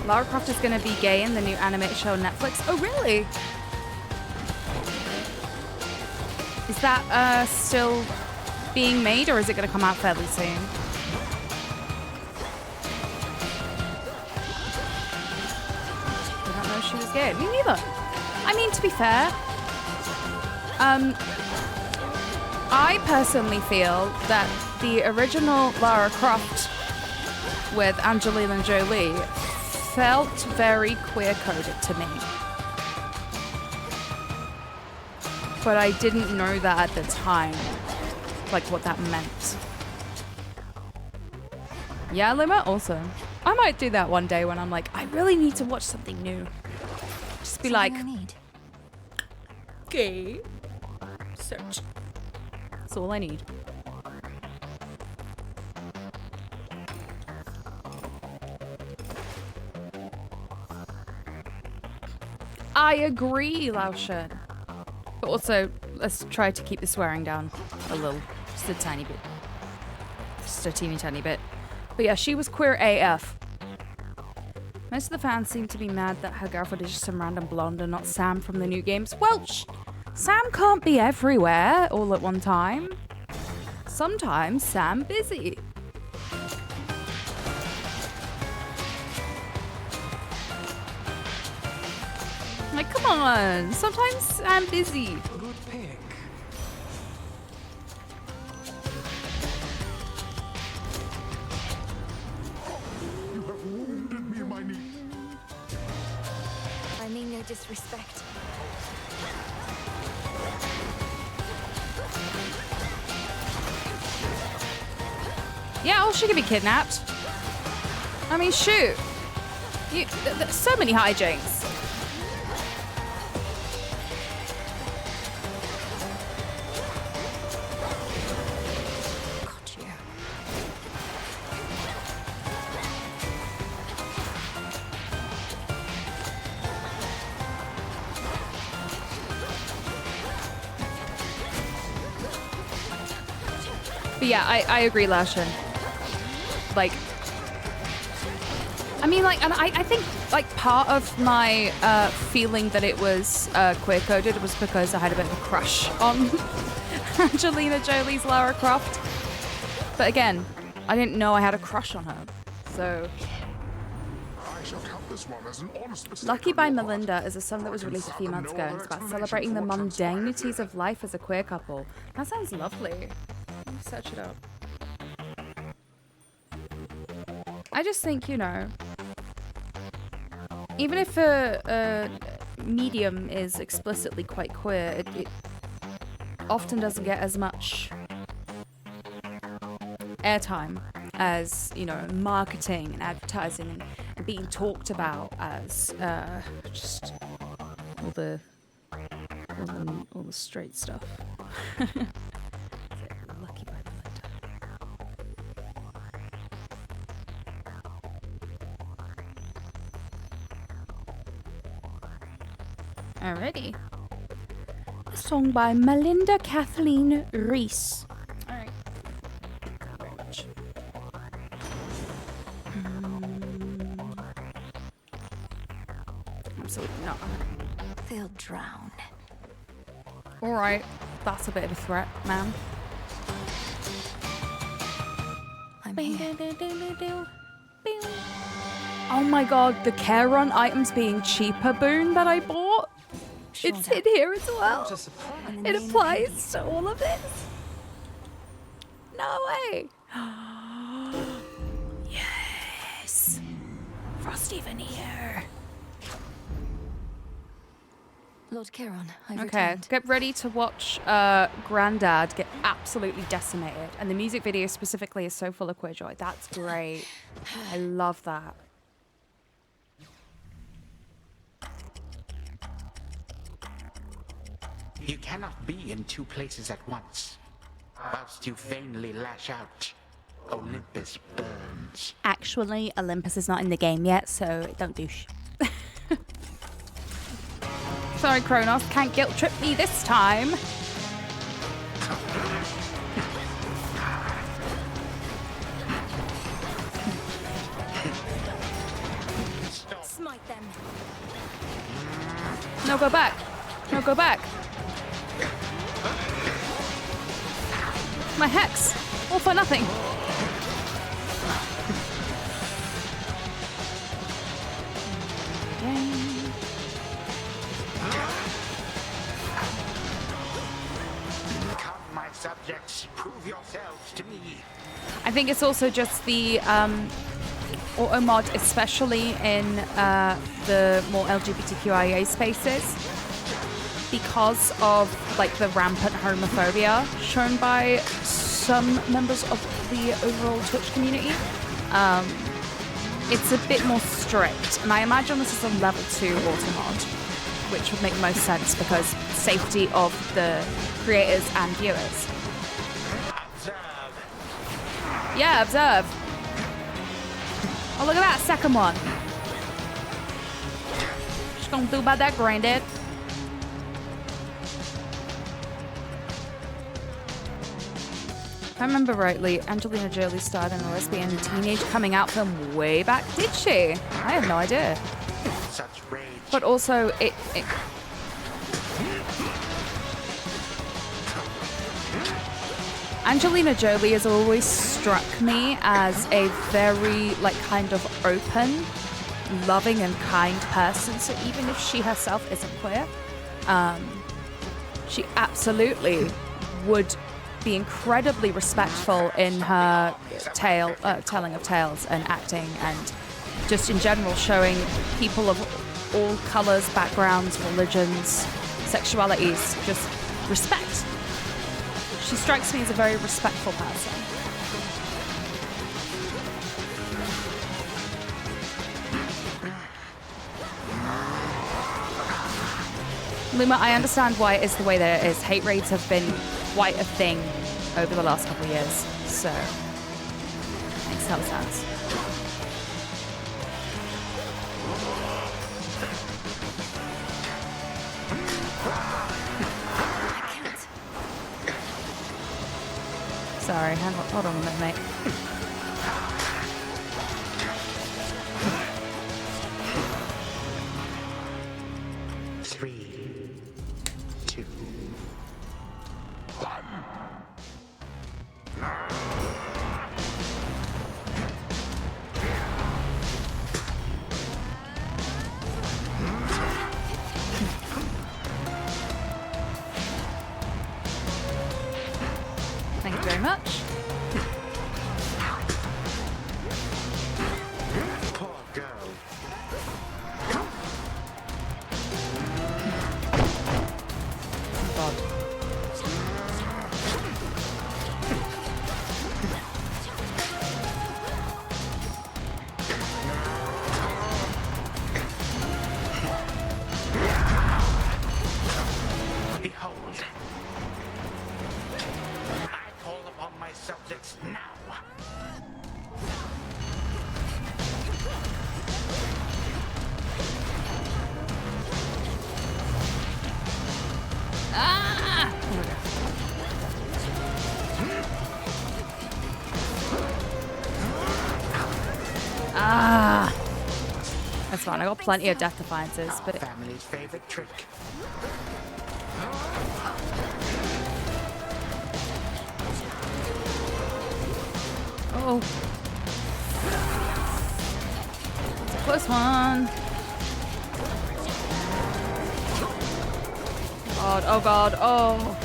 Lara Croft is going to be gay in the new animated show on Netflix. Oh, really? Is that still being made, or is it going to come out fairly soon? I don't know if she was gay. Me neither. I mean, to be fair, I personally feel that the original Lara Croft with Angelina Jolie felt very queer-coded to me. But I didn't know that at the time, like what that meant. Yeah, Lima, awesome. I might do that one day when I'm like, I really need to watch something new. Just be like, gay search. That's all I need. I agree, Laoshan. But also, let's try to keep the swearing down a little. Just a tiny bit. Just a teeny tiny bit. But yeah, she was queer AF. Most of the fans seem to be mad that her girlfriend is just some random blonde and not Sam from the new games. Well, Sam can't be everywhere all at one time. Sometimes Sam busy. Like, come on. Sometimes I'm busy. Good pick. You have wounded me in my knee. I mean no disrespect. Yeah, or she could be kidnapped. I mean, shoot. There's so many hijinks. But yeah, I agree, Lashin. Like, I mean, like, and I think, like, part of my feeling that it was queer-coded was because I had a bit of a crush on Angelina Jolie's Lara Croft. But again, I didn't know I had a crush on her, so... I shall count this one as an honest mistake. Lucky by Melinda is a song that was released a few months ago, and it's about celebrating the mundanities of life as a queer couple. That sounds lovely. Let me search it up. I just think, you know, even if a medium is explicitly quite queer, it often doesn't get as much airtime as, you know, marketing and advertising and being talked about as just all the straight stuff. Lucky by Melinda. Alrighty. A song by Melinda Kathleen Reese. Alright. Thank you very much. Absolutely not. They'll drown. Alright. That's a bit of a threat, man. I'm here. Oh my god, the care run items being cheaper boon that I bought. It's in here as well. What a surprise. It applies to all of this. No way. Yay. crusty veneer. Lord Chiron, I've Okay, returned. get ready to watch Grandad get absolutely decimated. And the music video specifically is so full of queer joy. That's great. I love that. You cannot be in two places at once. Whilst you vainly lash out, Olympus burns. Actually, Olympus is not in the game yet, so don't douche. Sorry, Kronos, can't guilt trip me this time. Smite them. No, go back. No, go back. My hex. All for nothing. Come, my subjects, prove yourselves to me. I think it's also just the auto mod, especially in the more LGBTQIA spaces, because of like the rampant homophobia shown by some members of the overall Twitch community. It's a bit more strict, and I imagine this is a level 2 auto mod, which would make most sense because safety of the creators and viewers. Yeah, observe. Oh, look at that second one. Just gonna do about that, Granddad. If I remember rightly, Angelina Jolie starred in a lesbian teenage coming out film way back. Did she? I have no idea. Such rage. But also, it Angelina Jolie has always struck me as a very, like, kind of open, loving and kind person. So even if she herself isn't queer, she absolutely would be incredibly respectful in her telling of tales and acting, and just in general showing people of all colors, backgrounds, religions, sexualities, just respect. She strikes me as a very respectful person. Luma, I understand why it is the way that it is. Hate raids have been quite a thing over the last couple of years, so makes total sense. Sorry, hold on a minute, mate. Three, two, one. Thank you very much. Poor girl. Oh God. Behold. I call upon my subjects now. Ah! Ah! That's fine. I got plenty of death defiances, Our but family's favorite trick. oh, it's a close one. God! Oh God! Oh!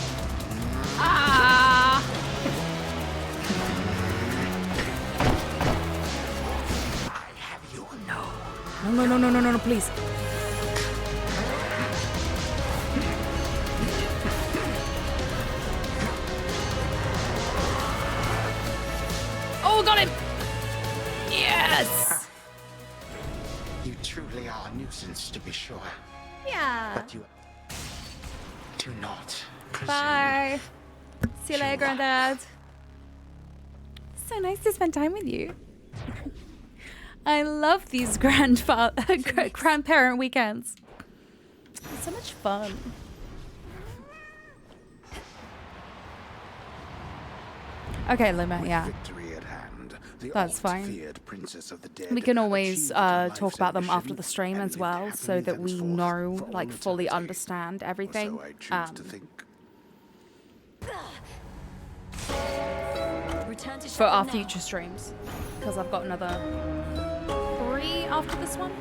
Ah! I have you. No. No, please. Oh, got him! Yes! You truly are a nuisance, to be sure. Yeah. But you do not presume. Bye. See you later, Granddad. So nice to spend time with you. I love these grandparent weekends. It's so much fun. Okay, Luma, yeah. Victory at hand, the That's fine. oft-feared princess of the dead We can always achieved a talk about them life's after the stream ambition as well, and so lived that we happily know, thenceforth for like, all fully eternity. understand Or everything. so I choose to think. Return to For our Shepard now. future streams, because I've got another 3 after this one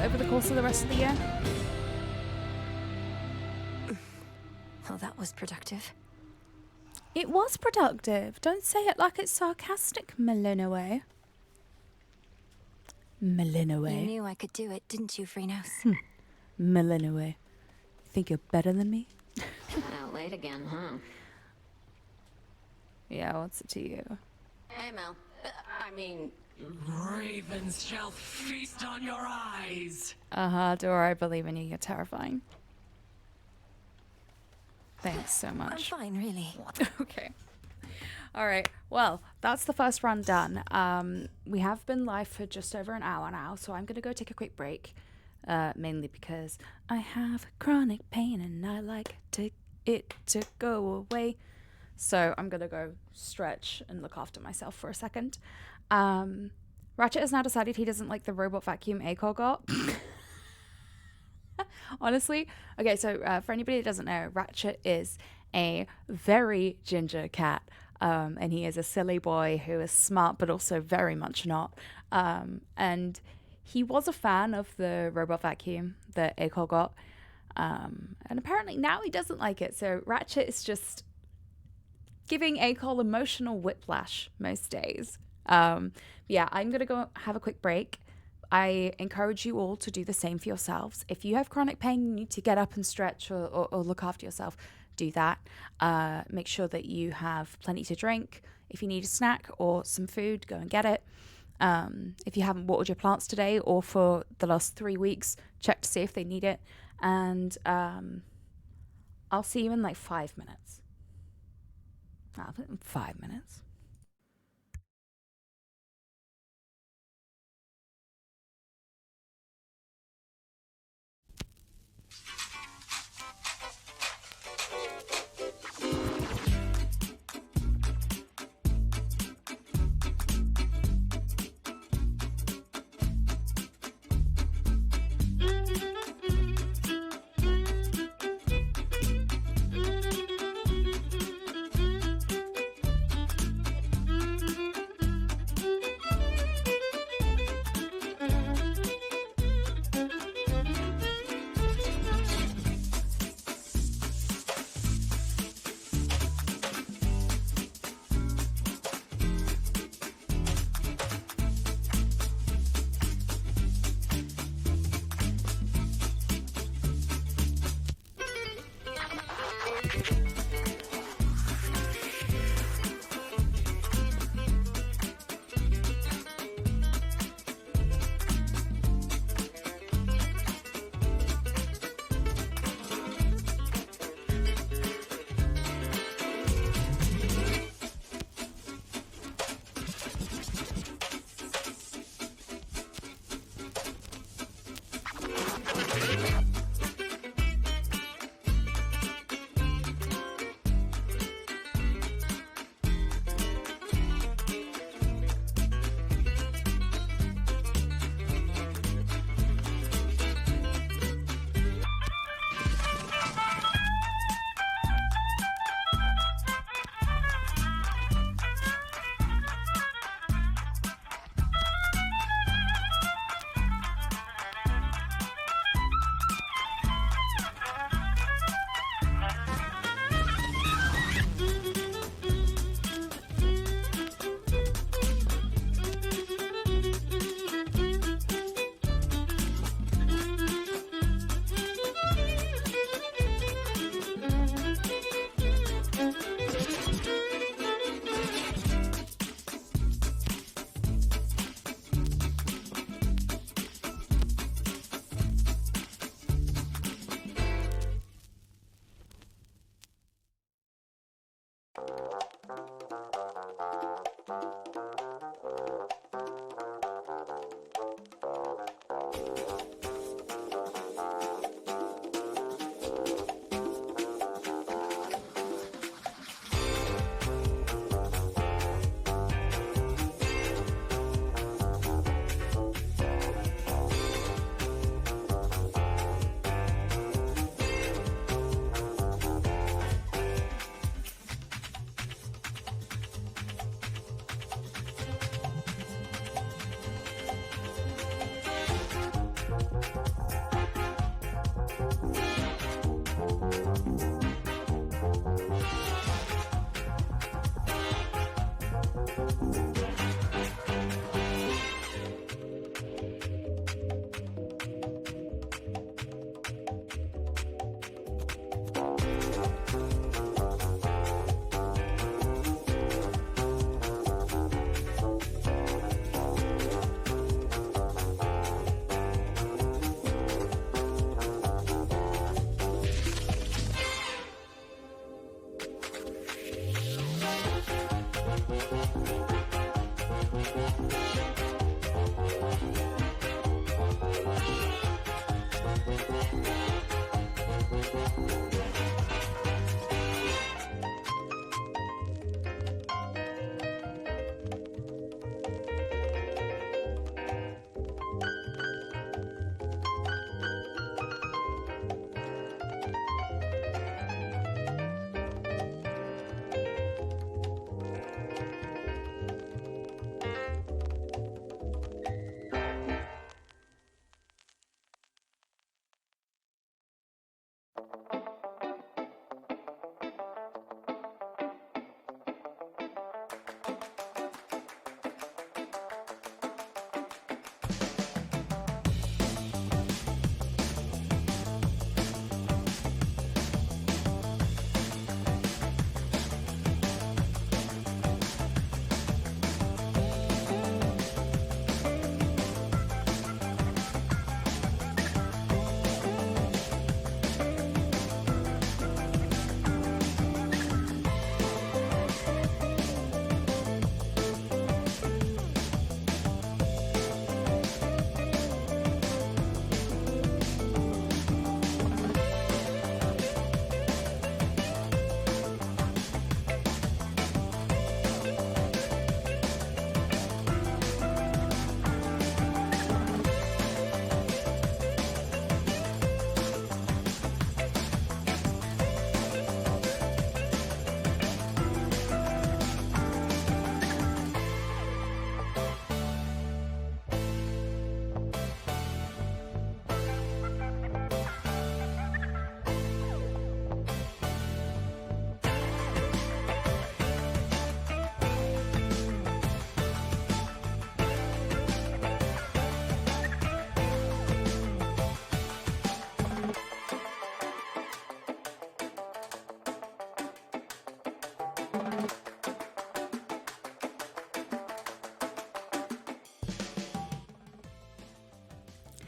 over the course of the rest of the year. Oh, that was productive. It was productive. Don't say it like it's sarcastic, Melinoe. You Melinoe. knew I could do it, didn't you, Phrenos? Melinoe. Think you're better than me? Out late again, huh? Yeah, what's it to you? Hey, Mel. I mean... Ravens shall feast on your eyes. Dora, I believe in you. You're terrifying. Thanks so I'm much. fine, really. Okay. All right. Well, that's the first run done. We have been live for just over an hour now, so I'm going to go take a quick break. Mainly because I have chronic pain and I like it to go away. So I'm going to go stretch and look after myself for a second. Ratchet has now decided he doesn't like the robot vacuum Acol got. Honestly. Okay, so for anybody that doesn't know, Ratchet is a very ginger cat. And he is a silly boy who is smart but also very much not. And he was a fan of the robot vacuum that Acol got. And apparently now he doesn't like it. So Ratchet is just giving Acol emotional whiplash most days. Yeah, I'm going to go have a quick break. I encourage you all to do the same for yourselves. If you have chronic pain, you need to get up and stretch or look after yourself, do that. Make sure that you have plenty to drink. If you need a snack or some food, go and get it. If you haven't watered your plants today or for the last 3 weeks, check to see if they need it. And I'll see you in like 5 minutes. 5 minutes.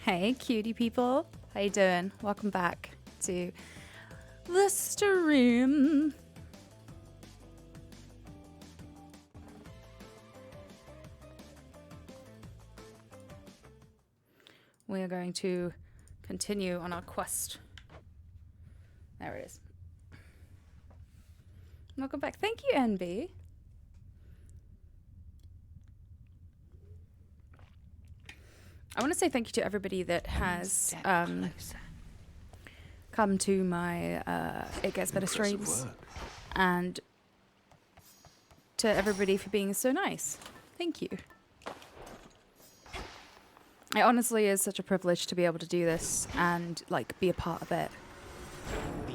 Hey, cutie people. How you doing? Welcome back to the stream. We are going to continue on our quest. There it is. Welcome back. Thank you, NB. I want to say thank you to everybody that has come to my It Gets Better streams, and to everybody for being so nice. Thank you. It honestly is such a privilege to be able to do this and like be a part of it.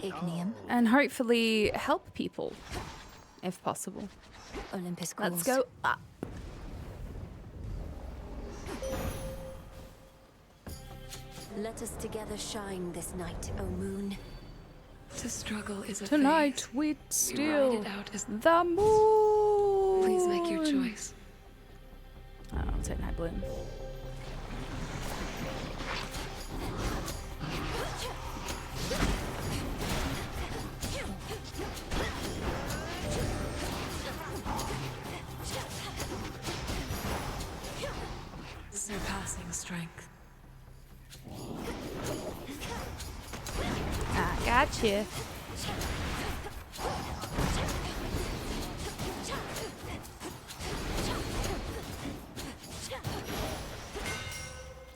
Ignium. And hopefully help people, if possible. Olympus Let's calls. go up. Let us together shine this night, O moon. To struggle is a Tonight phase. we We steal ride it out as the moon. Please make your choice. I'll take Night Bloom. surpassing strength. I got you.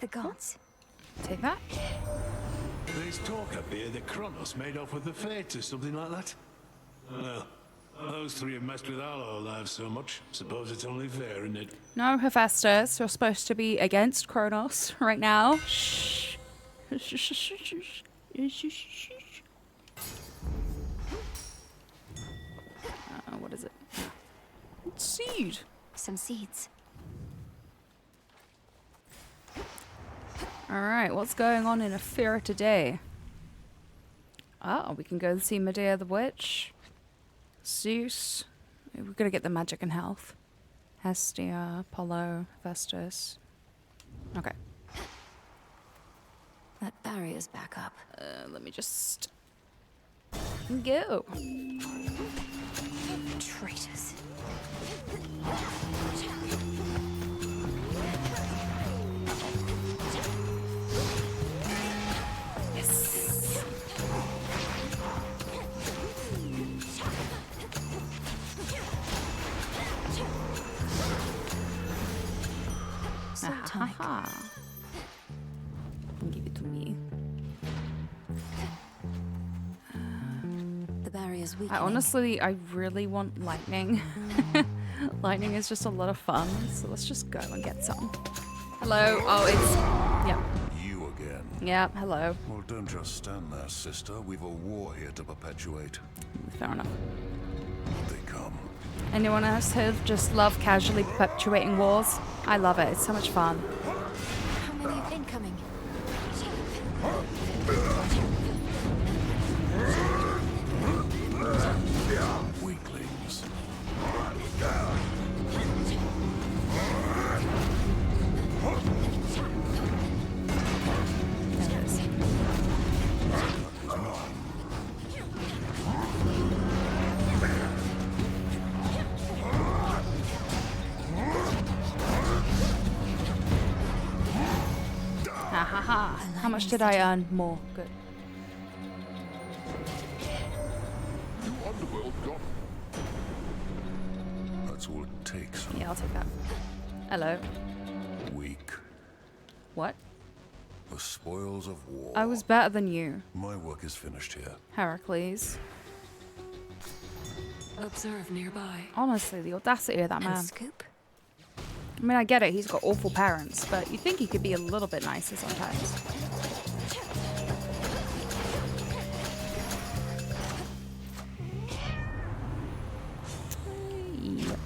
The gods. Take that. There's talk up here that Kronos made off with the Fates or something like that. Well, those three have messed with our whole lives so much. Suppose it's only fair, isn't it? No, Hephaestus, you're supposed to be against Kronos right now. Shh. What is it? Seed. Some seeds. Alright, what's going on in Ephyra today? Oh, we can go and see Medea the Witch. Zeus. We've got to get the magic and health. Hestia, Apollo, Hephaestus. Okay. That barrier's back up. Let me just go. Traitors. Aha. Give it to me. The barrier's weak. I really want lightning. Lightning is just a lot of fun, so let's just go and get some. Hello. Oh, it's... Yep. You again. Yep, hello. Well, don't just stand there, sister. We've a war here to perpetuate. Fair enough. They come. Anyone else here just love casually perpetuating wars? I love it. It's so much fun. How many incoming? Weaklings. How much did I earn? More. Good. You underworld got That's all it takes. Yeah, I'll take that. Hello. Weak. What? The spoils of war. I was better than you, My work is finished here. Heracles. Observe nearby. Honestly, the audacity of that And man. scoop. I mean, I get it. He's got awful parents, but you'd think he could be a little bit nicer sometimes. Yep.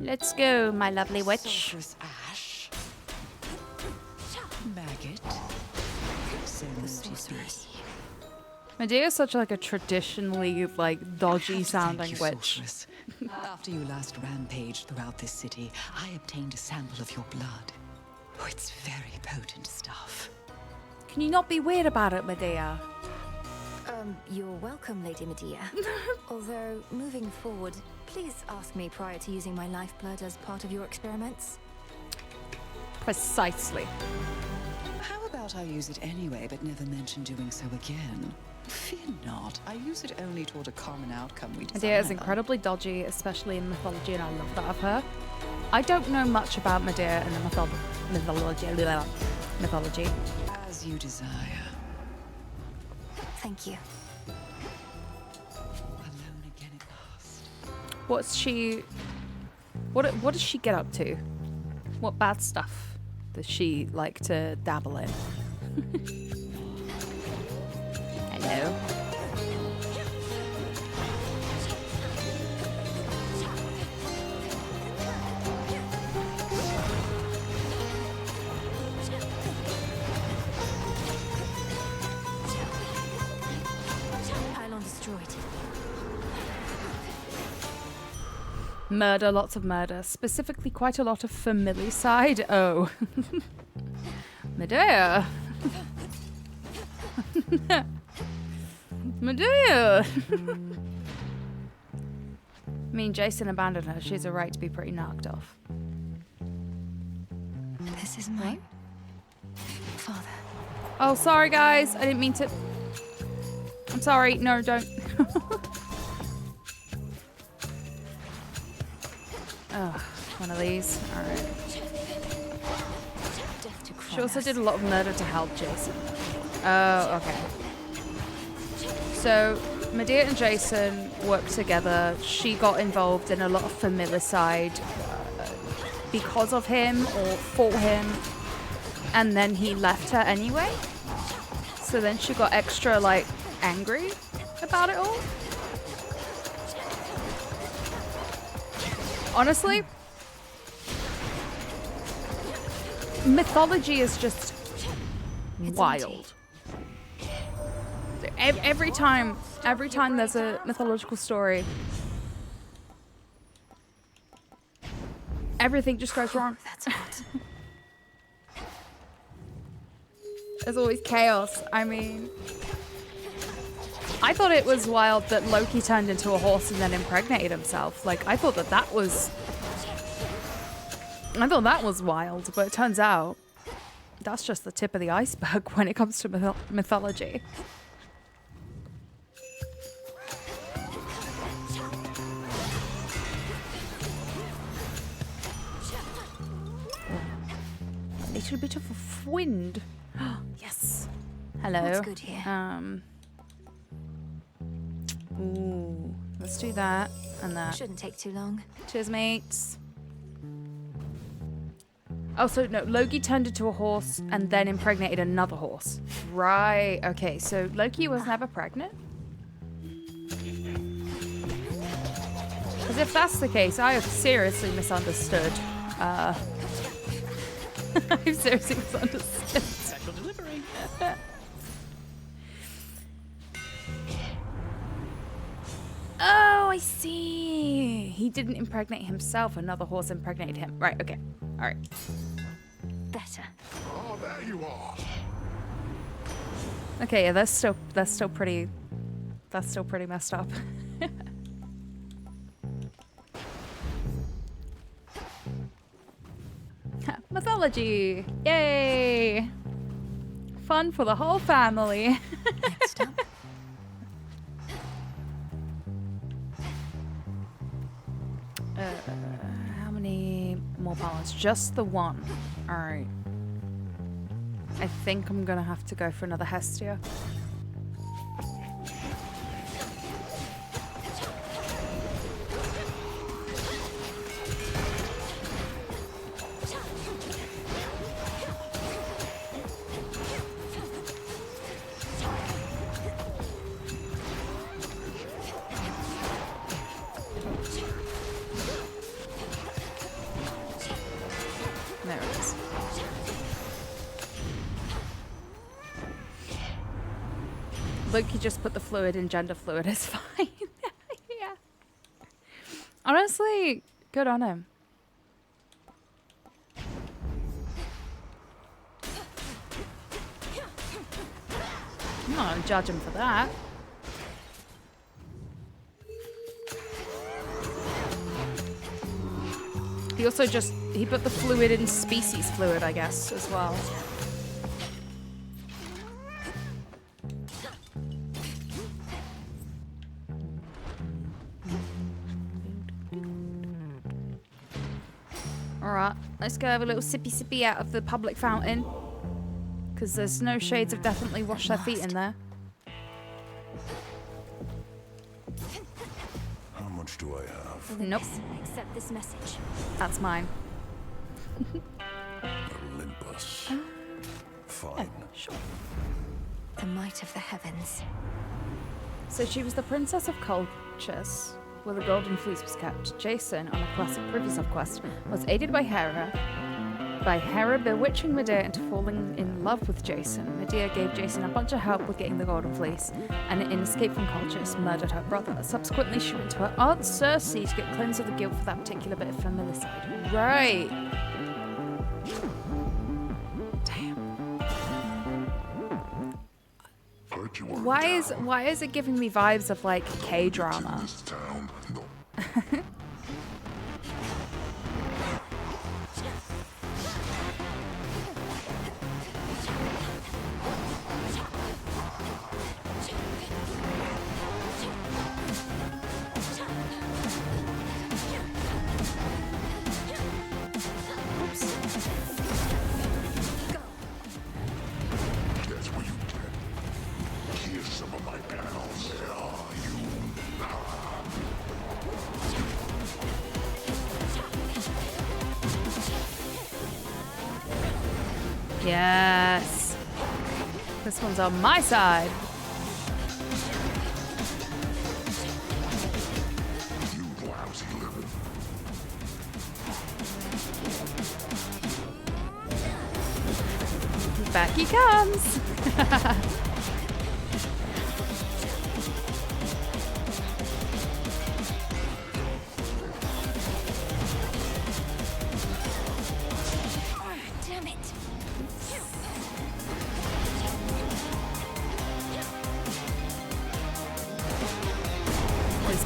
Let's go, my lovely witch. Sulphurous ash. Maggot. Sorceress. Medea is such like a traditionally like dodgy sounding witch. After you last rampaged throughout this city, I obtained a sample of your blood. Oh, it's very potent stuff. Can you not be weird about it, Medea? You're welcome, Lady Medea. Although, moving forward, please ask me prior to using my lifeblood as part of your experiments. Precisely. How about I use it anyway, but never mention doing so again? Fear not. I use it only toward a common outcome we desire. Medea is incredibly dodgy, especially in mythology, and I love that of her. I don't know much about Medea in the mythology. As you desire. Thank you. Alone again at last. What's she... What does she get up to? What bad stuff does she like to dabble in? Hello. Pylon destroyed. Murder, lots of murder. Specifically, quite a lot of familicide. Oh. Medea. Medea. I mean, Jason abandoned her. She has a right to be pretty knocked off. This is my father. Oh, sorry, guys. I didn't mean to. I'm sorry. No, don't. Oh, one of these. All right. She also did a lot of murder to help Jason. Oh, okay. So, Medea and Jason worked together. She got involved in a lot of familicide because of him or for him. And then he left her anyway. So then she got extra, like, angry about it all. Honestly, mythology is just wild. Every time there's a mythological story, everything just goes wrong. That's hot. There's always chaos. I mean, I thought it was wild that Loki turned into a horse and then impregnated himself. Like, I thought that was wild, but it turns out that's just the tip of the iceberg when it comes to mythology. A little bit of a wind. Yes. Hello. What's good here? Ooh, let's do that and that. Shouldn't take too long. Cheers, mates. Oh, so no, Loki turned into a horse and then impregnated another horse. Right, okay, so Loki was never pregnant? Because if that's the case, I have seriously misunderstood. I've seriously misunderstood. Special delivery. Oh, I see. He didn't impregnate himself. Another horse impregnated him. Right, okay. All right. Better. Oh, there you are. Okay, yeah, that's still pretty messed up. Mythology. Yay. Fun for the whole family. Next up. How many more balance? Just the one. All right. I think I'm gonna have to go for another Hestia. There it is. Loki just put the fluid in gender fluid. It's fine. Yeah. Honestly, good on him. I'm not gonna judge him for that. He also he put the fluid in species fluid, I guess, as well. Alright, let's go have a little sippy out of the public fountain. Because there's no shades of definitely washed their feet in there. How much do I have? Nope. Accept this message. That's mine. Olympus. Fine. Yeah, sure. The might of the heavens. So she was the Princess of Colchis, where the Golden Fleece was kept. Jason, on a classic Privy quest, was aided by Hera by Hera bewitching Medea into falling in love with Jason. Medea gave Jason a bunch of help with getting the Golden Fleece, and in Escape from Colchis, murdered her brother. Subsequently, she went to her aunt Cersei to get cleansed of the guilt for that particular bit of familicide. Right. Why is it giving me vibes of like K-drama? Yes. This one's on my side. You lousy living. Back he comes.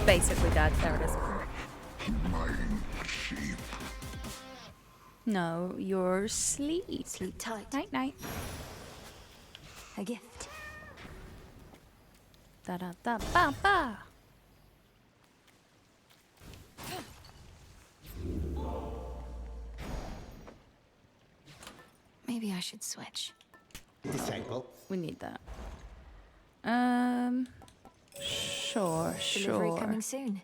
Basically dead. There it is. No, you're asleep. Sleep tight. Night night. A gift. Da da da ba ba. Maybe I should switch. Disciple. We need that. Sure. Delivery coming soon.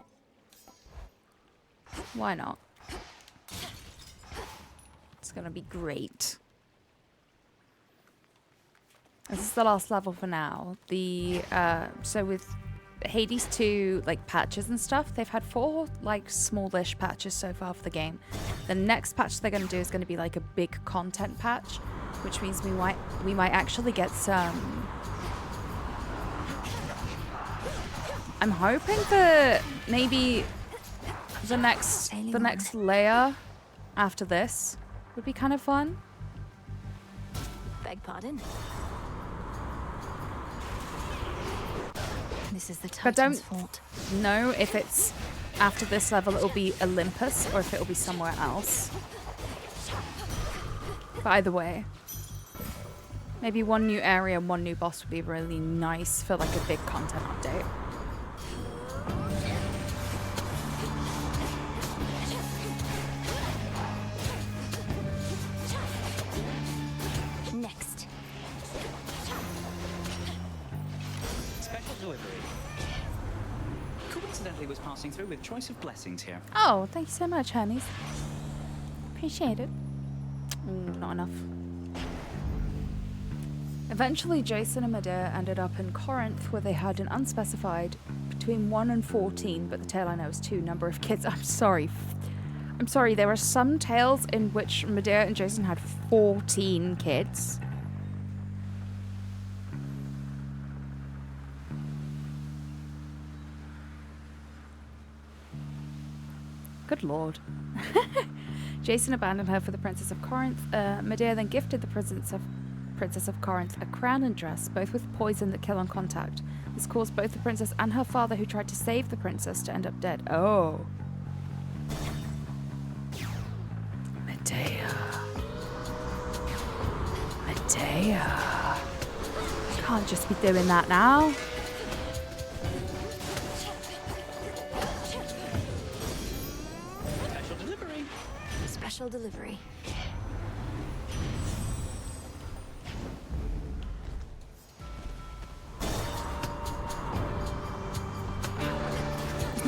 Why not? It's gonna be great. This is the last level for now. So with Hades 2 like patches and stuff, they've had 4 like smallish patches so far for the game. The next patch they're gonna do is gonna be like a big content patch, which means we might actually get some. I'm hoping that maybe the next layer after this would be kind of fun. Beg pardon? This is the Titan's fault. Know if it's after this level it'll be Olympus or if it'll be somewhere else. But either way, maybe one new area and one new boss would be really nice for like a big content update. Next. Special delivery. Coincidentally was passing through with choice of blessings here. Oh, thank you so much, Hermes. Appreciate it. Not enough. Eventually, Jason and Medea ended up in Corinth, where they had an unspecified between 1 and 14, but the tale I know is 2 number of kids. I'm sorry, there are some tales in which Medea and Jason had 14 kids. Good lord. Jason abandoned her for the Princess of Corinth. Medea then gifted the Princess of Corinth a crown and dress, both with poison that kill on contact. This caused both the princess and her father, who tried to save the princess, to end up dead. Oh. Medea. Can't just be doing that now. Special delivery. Special delivery.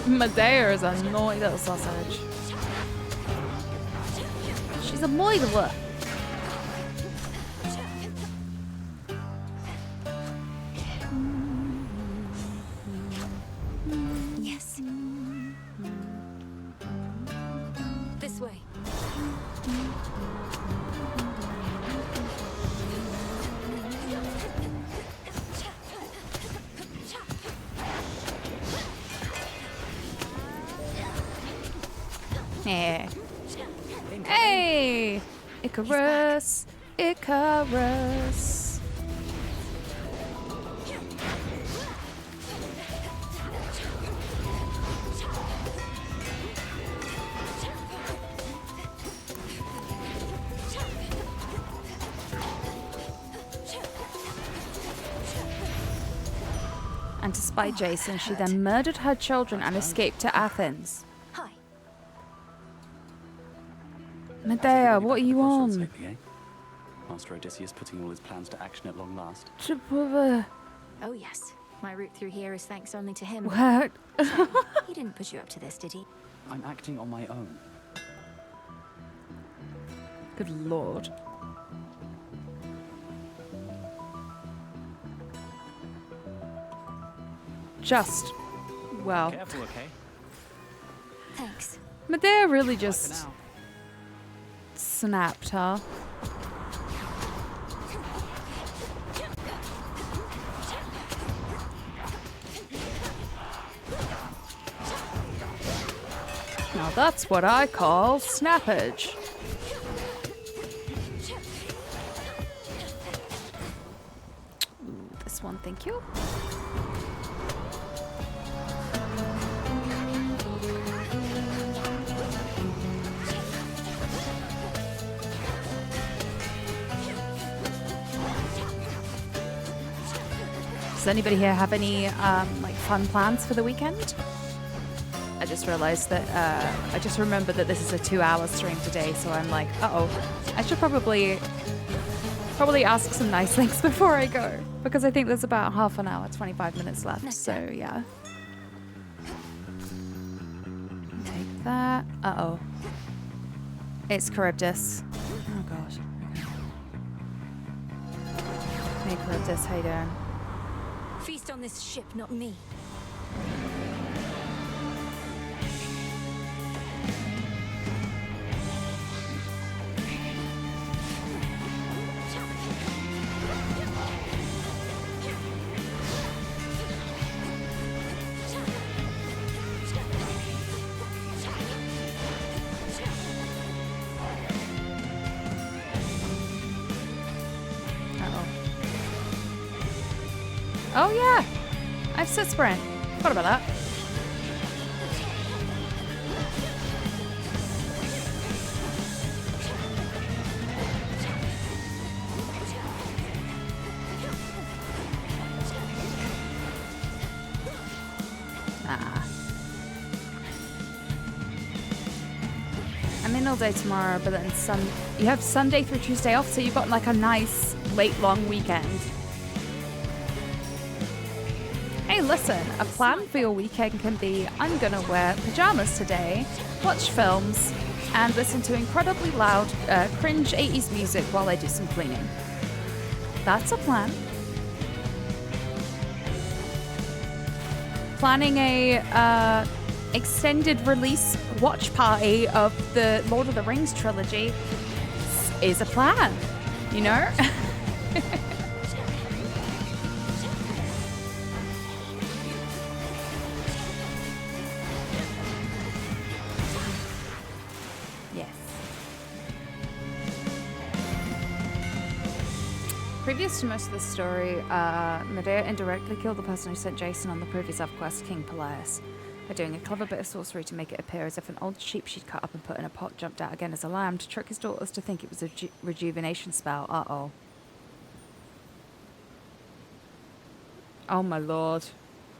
Medea is a naughty little sausage. She's a moidler. Yes. This way. Yeah. Hey! Icarus! Icarus! And to spite Jason, she then murdered her children and escaped to Athens. Hi. Medea, what are you on? Master Odysseus putting all his plans to action at long last. Oh yes. My route through here is thanks only to him. What? He didn't put you up to this, did he? I'm acting on my own. Good lord. Just, well. Careful, okay? Thanks. Medea really just snapped her. Now that's what I call snappage. Ooh, this one, thank you. Does anybody here have any like fun plans for the weekend? I just realized that I just remembered that this is a 2-hour stream today, so I'm like, uh-oh, I should probably ask some nice things before I go, because I think there's about half an hour, 25 minutes left. So yeah, take that. Uh-oh, it's Charybdis. Oh gosh. Hey Charybdis, how you doing? Feast on this ship, not me. Oh yeah, I've set sprint. Forgot about that. I'm in all day tomorrow, but then you have Sunday through Tuesday off, so you've got like a nice late long weekend. Hey, listen, a plan for your weekend can be I'm gonna wear pajamas today, watch films, and listen to incredibly loud, cringe 80s music while I do some cleaning. That's a plan. Planning a extended release watch party of the Lord of the Rings trilogy is a plan, you know? Previous to most of the story, Medea indirectly killed the person who sent Jason on the previous quest, King Pelias, by doing a clever bit of sorcery to make it appear as if an old sheep she'd cut up and put in a pot jumped out again as a lamb to trick his daughters to think it was a rejuvenation spell. Uh-oh. Oh my lord.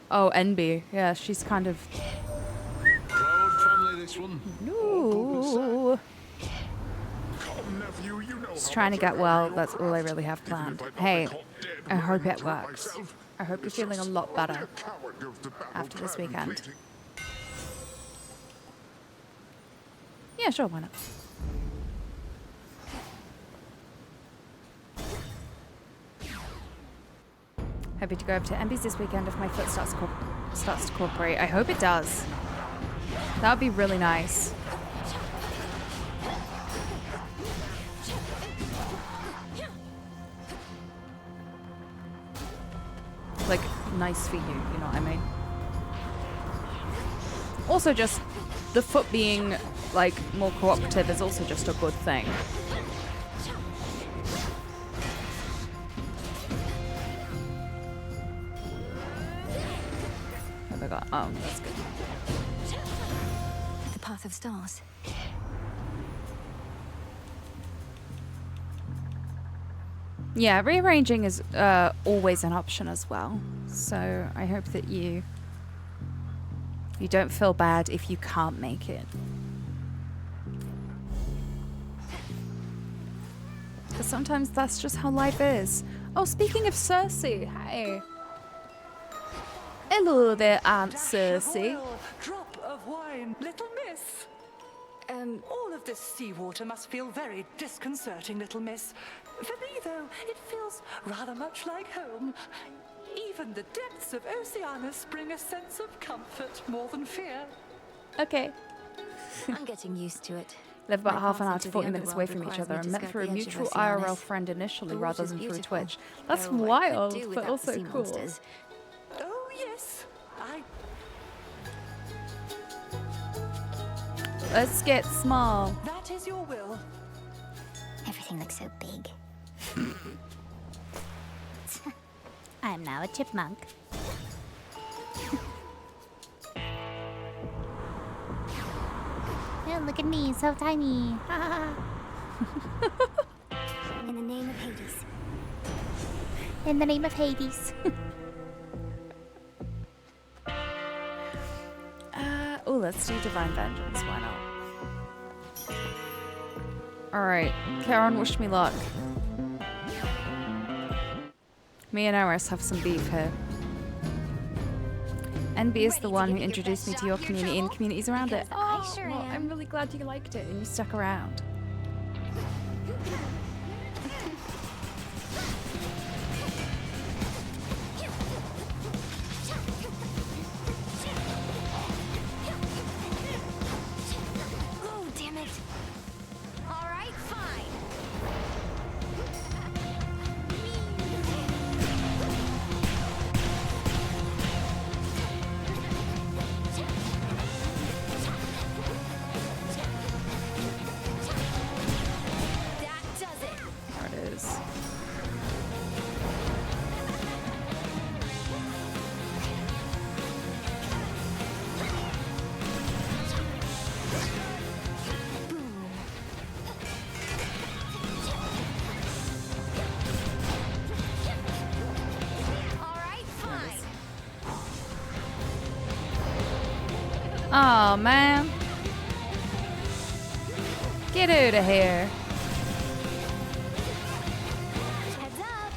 Oh, Enby. Yeah, she's kind of... Proud family, this one. No. Just trying to get well, that's all I really have planned. Hey, I hope it works. I hope you're feeling a lot better after this weekend. Yeah, sure, why not? Happy to go over to Enby's this weekend if my foot starts to cooperate. I hope it does. That would be really nice. Like, nice for you, you know what I mean? Also, just the foot being like more cooperative is also just a good thing. What have I got? Oh, that's good. The Path of Stars. Yeah, rearranging is always an option as well. So I hope that you don't feel bad if you can't make it. Because sometimes that's just how life is. Oh, speaking of Cersei, hey. Hello there, Aunt Cersei. Drop of wine, little miss. All of this seawater must feel very disconcerting, little miss. For me, though, it feels rather much like home. Even the depths of Oceanus bring a sense of comfort more than fear. Okay. I'm getting used to it. Live about My half an path hour to into 40 the minutes away from underworld each other requires and me met to through a skirt the edge mutual of IRL Oceanus. friend initially The rather water's than through beautiful. Twitch. That's Though I could wild, do but without also the sea cool. monsters. Oh, yes. Let's get small. That is your will. Everything looks so big. I am now a chipmunk. Oh, look at me, so tiny. In the name of Hades. In the name of Hades. Oh, let's do Divine Vengeance. Why not? Alright, Karen, wish me luck. Me and Eris have some beef here. NB is the one who introduced me to your community and communities around it. Oh, well, I'm really glad you liked it and you stuck around. Oh, damn it. All right, fine. That does it. There it is. All right, fine. Oh man. Get out of here. Heads up.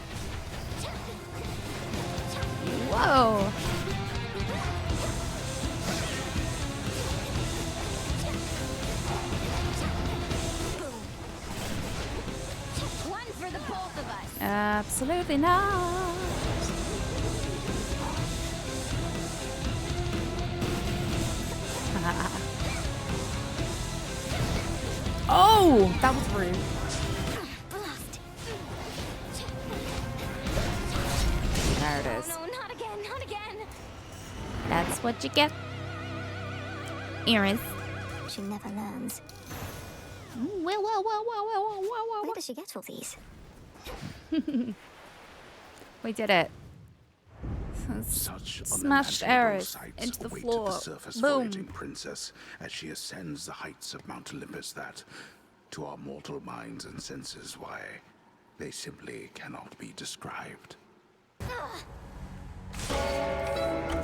Whoa. One for the both of us. Absolutely not. Oh, that was rude. There it is. No, not again, not again. That's what you get. Eris. She never learns. Whoa. Where does she get all these? We did it. Such Smashed unimaginable Eris sights into the await floor. the surface Boom. voyaging princess as she ascends the heights of Mount Olympus that, to our mortal minds and senses, why, they simply cannot be described.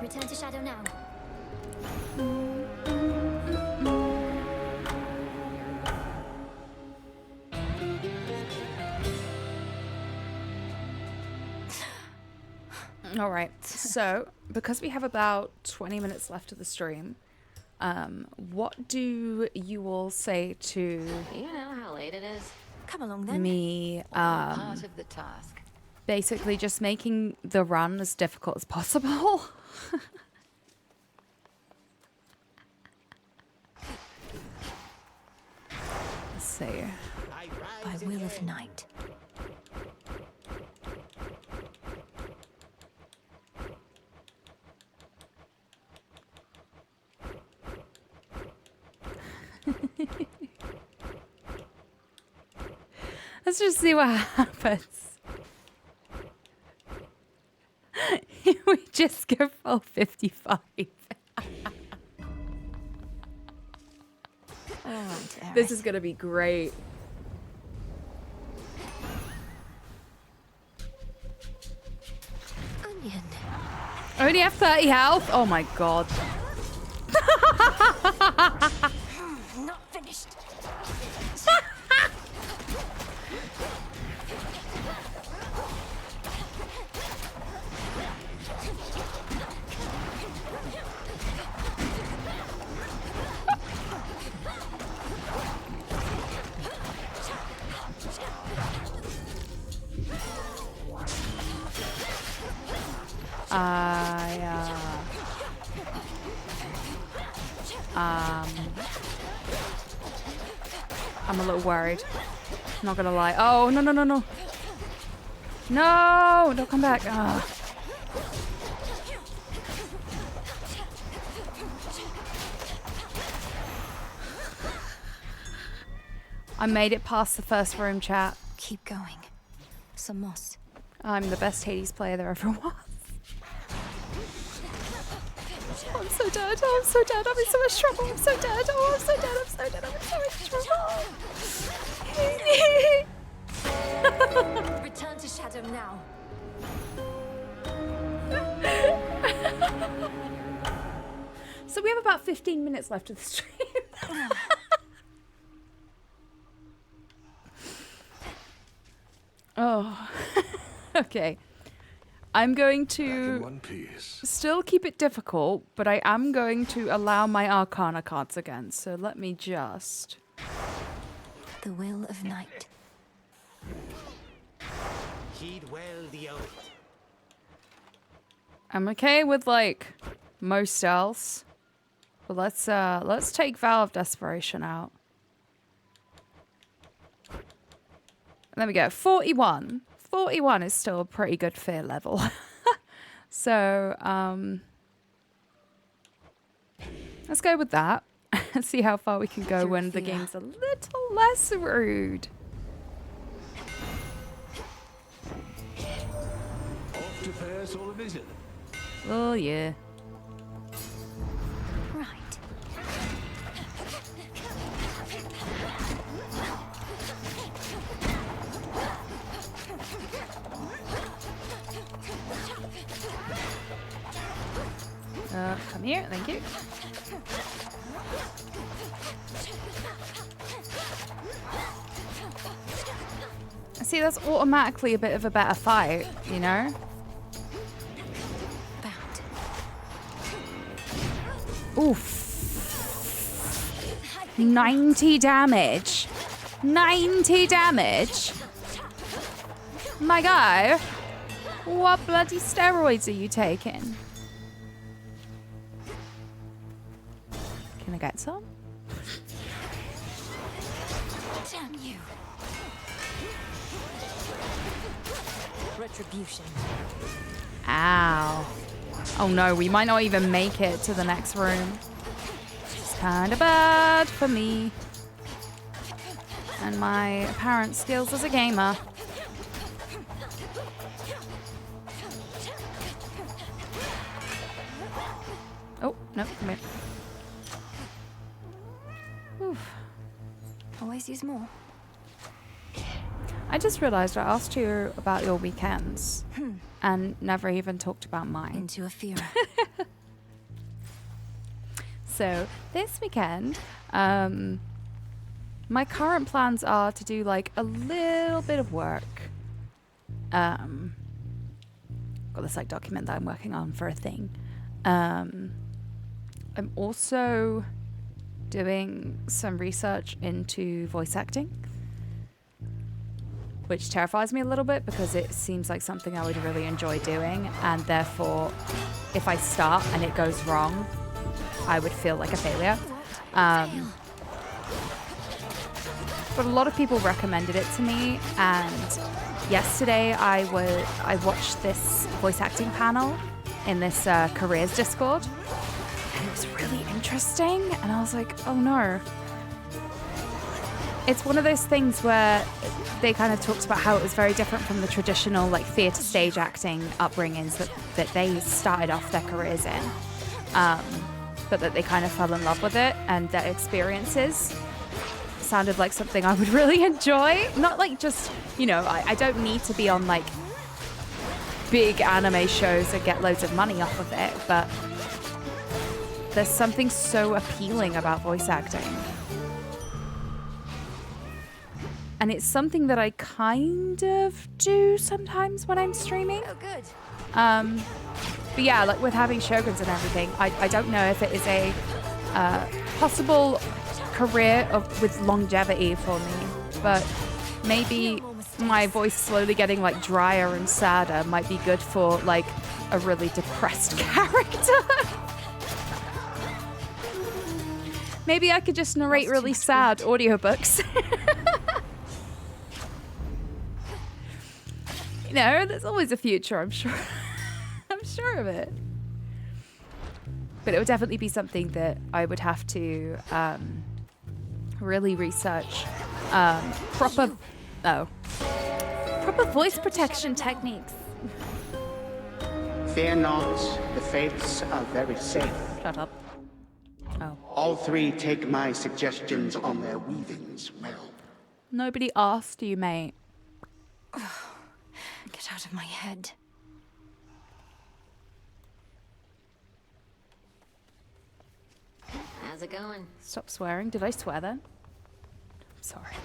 Return to Shadow now. All right. So, because we have about 20 minutes left of the stream, what do you all say to You know how late it is. Come along then. me Part of the task. basically just making the run as difficult as possible? Let's see. By will of night. Let's just see what happens. We just go full 55. This is gonna be great. Onion. Only have 30 health? Oh my god. Not finished. I'm a little worried. Not gonna lie. Oh, no, no, no, no. No! Don't come back. Ah. I made it past the first room, chat. Keep going. Some moss. I'm the best Hades player there ever was. Oh, I'm so dead. Oh, I'm so dead. I'm in so much trouble. I'm so dead. Oh, I'm so dead. I'm so dead. I'm in so much trouble. Return to Shadow now. So we have about 15 minutes left of the stream. Oh. Okay. I'm going to still keep it difficult, but I am going to allow my Arcana cards again. So let me just... The will of night. Heed well the oath. I'm okay with, like, most else. But let's take Vow of Desperation out. There we go. 41. 41 is still a pretty good fear level. So, let's go with that. See how far we can go when the game's a little less rude. Off to pay us all a visit. Oh, yeah. Right. Come here, thank you. See, that's automatically a bit of a better fight, you know? Oof. 90 damage. 90 damage? My guy, what bloody steroids are you taking? Can I get some? Damn you. Retribution. Ow. Oh no, we might not even make it to the next room. It's kind of bad for me. And my apparent skills as a gamer. Oh, no, come here. Oof. Always use more. I just realized I asked you about your weekends and never even talked about mine. Into a fear. So this weekend, my current plans are to do like a little bit of work. Got this like document that I'm working on for a thing. I'm also doing some research into voice acting, which terrifies me a little bit because it seems like something I would really enjoy doing, and therefore if I start and it goes wrong, I would feel like a failure. But a lot of people recommended it to me, and yesterday I watched this voice acting panel in this careers Discord, and it was really interesting, and I was like, oh no. it's one of those things where they kind of talked about how it was very different from the traditional like theatre stage acting upbringings that they started off their careers in, but that they kind of fell in love with it, and their experiences sounded like something I would really enjoy. Not like just, you know, I don't need to be on like big anime shows and get loads of money off of it, but there's something so appealing about voice acting. And it's something that I kind of do sometimes when I'm streaming. Oh, good. But yeah, like with having Shoguns and everything, I don't know if it is a possible career with longevity for me, but maybe my voice slowly getting like drier and sadder might be good for like a really depressed character. Maybe I could just narrate really sad audiobooks. You know, there's always a future, I'm sure. I'm sure of it. But it would definitely be something that I would have to really research. Proper voice protection techniques. Fear not, the fates are very safe. Shut up. Oh. All three take my suggestions on their weavings well. Nobody asked you, mate. Get out of my head. How's it going? Stop swearing. Did I swear then? I'm sorry.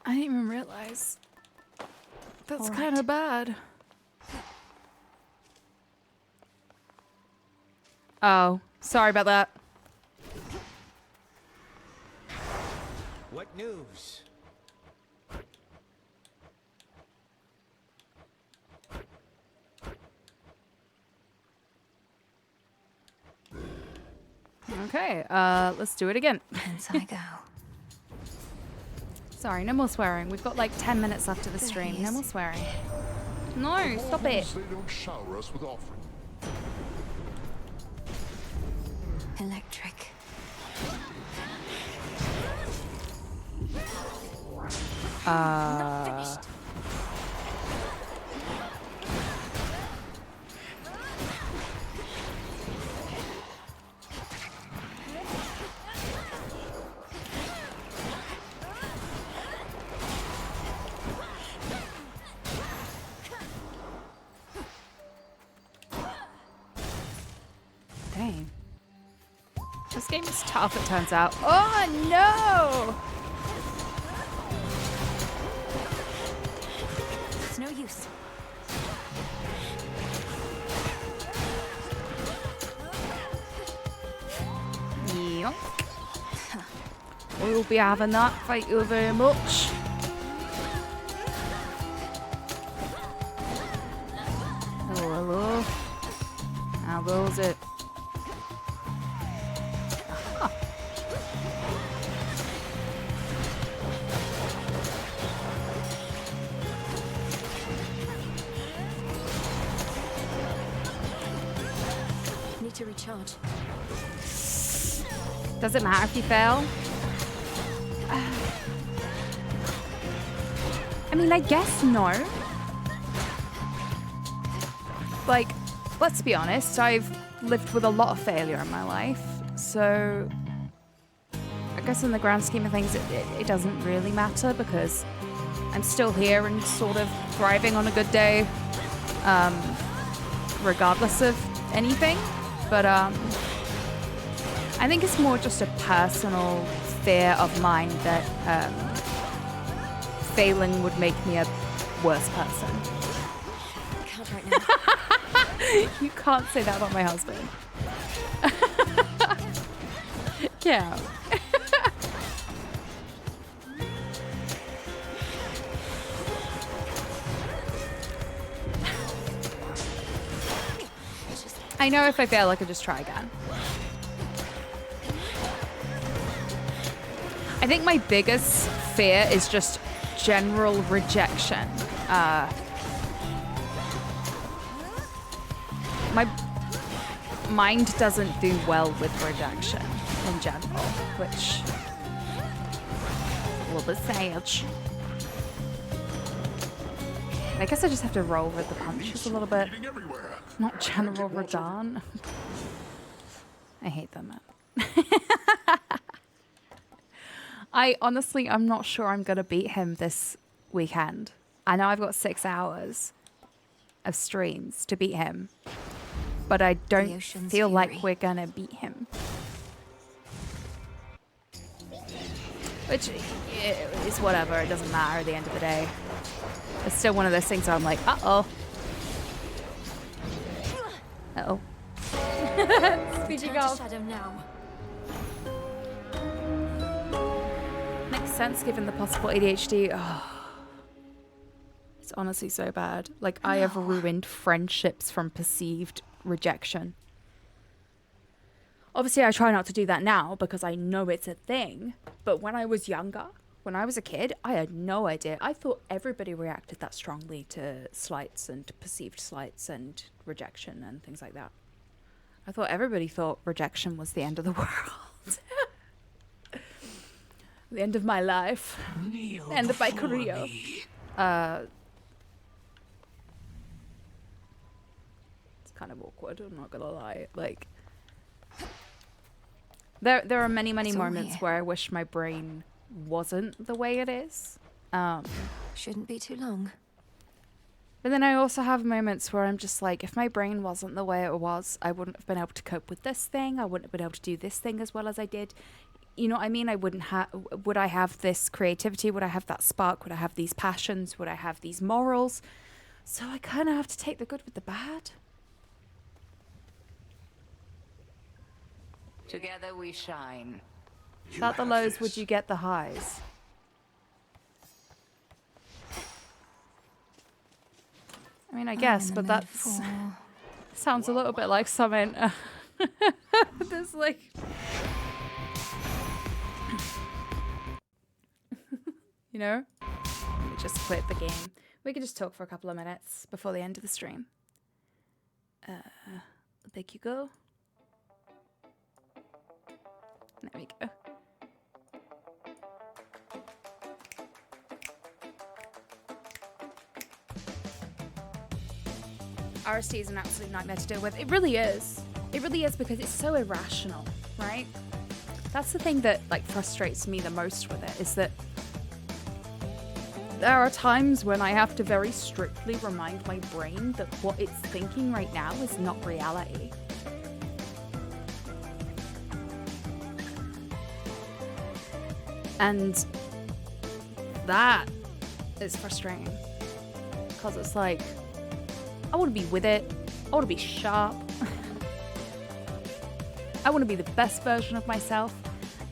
I didn't even realize. That's kind of bad. Oh, sorry about that. What news? Okay, let's do it again. Hence I go. Sorry, no more swearing. We've got like 10 minutes left of the stream. No more swearing. No, stop it. They don't shower us with offerings. Electric. Not finished. Dang. This game is tough, it turns out. Oh no! It's no use. Yep. We'll be having that. Thank you very much. Hello, hello. How goes it? Need to recharge. Does it matter if you fail? I mean, I guess no. Like, let's be honest, I've lived with a lot of failure in my life, so I guess in the grand scheme of things, it doesn't really matter because I'm still here and sort of thriving on a good day, regardless of anything. But I think it's more just a personal fear of mine that failing would make me a worse person. I can't right now. You can't say that about my husband. Yeah. I know if I fail, I could just try again. I think my biggest fear is just general rejection. mind doesn't do well with rejection in general, which a little bit sage. I guess I just have to roll with the punches a little bit. Not General Radahn. I hate them, man. I'm not sure I'm gonna beat him this weekend. I know I've got 6 hours of streams to beat him, but I don't feel like we're gonna beat him. Which is whatever, it doesn't matter at the end of the day. It's still one of those things where I'm like, uh-oh. Uh-oh. Speaking of. Shadow now. Makes sense given the possible ADHD. Oh. It's honestly so bad. Like, I have ruined friendships from perceived rejection. Obviously, I try not to do that now because I know it's a thing. But when I was younger, when I was a kid, I had no idea. I thought everybody reacted that strongly to slights and to perceived slights and rejection and things like that. I thought everybody thought rejection was the end of the world. The end of my life. The end of my career. It's kind of awkward, I'm not gonna lie. Like, there are many moments where I wish my brain wasn't the way it is. Shouldn't be too long. But then I also have moments where I'm just like, if my brain wasn't the way it was, I wouldn't have been able to cope with this thing. I wouldn't have been able to do this thing as well as I did. You know what I mean? Would I have this creativity? Would I have that spark? Would I have these passions? Would I have these morals? So I kind of have to take the good with the bad. Together we shine. Without the lows, would you get the highs? I mean, I guess, but that sounds a little bit like something. There's like... you know? Let me just quit the game. We could just talk for a couple of minutes before the end of the stream. There you go. There we go. RSD is an absolute nightmare to deal with. It really is. It really is, because it's so irrational, right? That's the thing that like frustrates me the most with it, is that there are times when I have to very strictly remind my brain that what it's thinking right now is not reality. And that is frustrating, because it's like, I want to be with it. I want to be sharp. I want to be the best version of myself.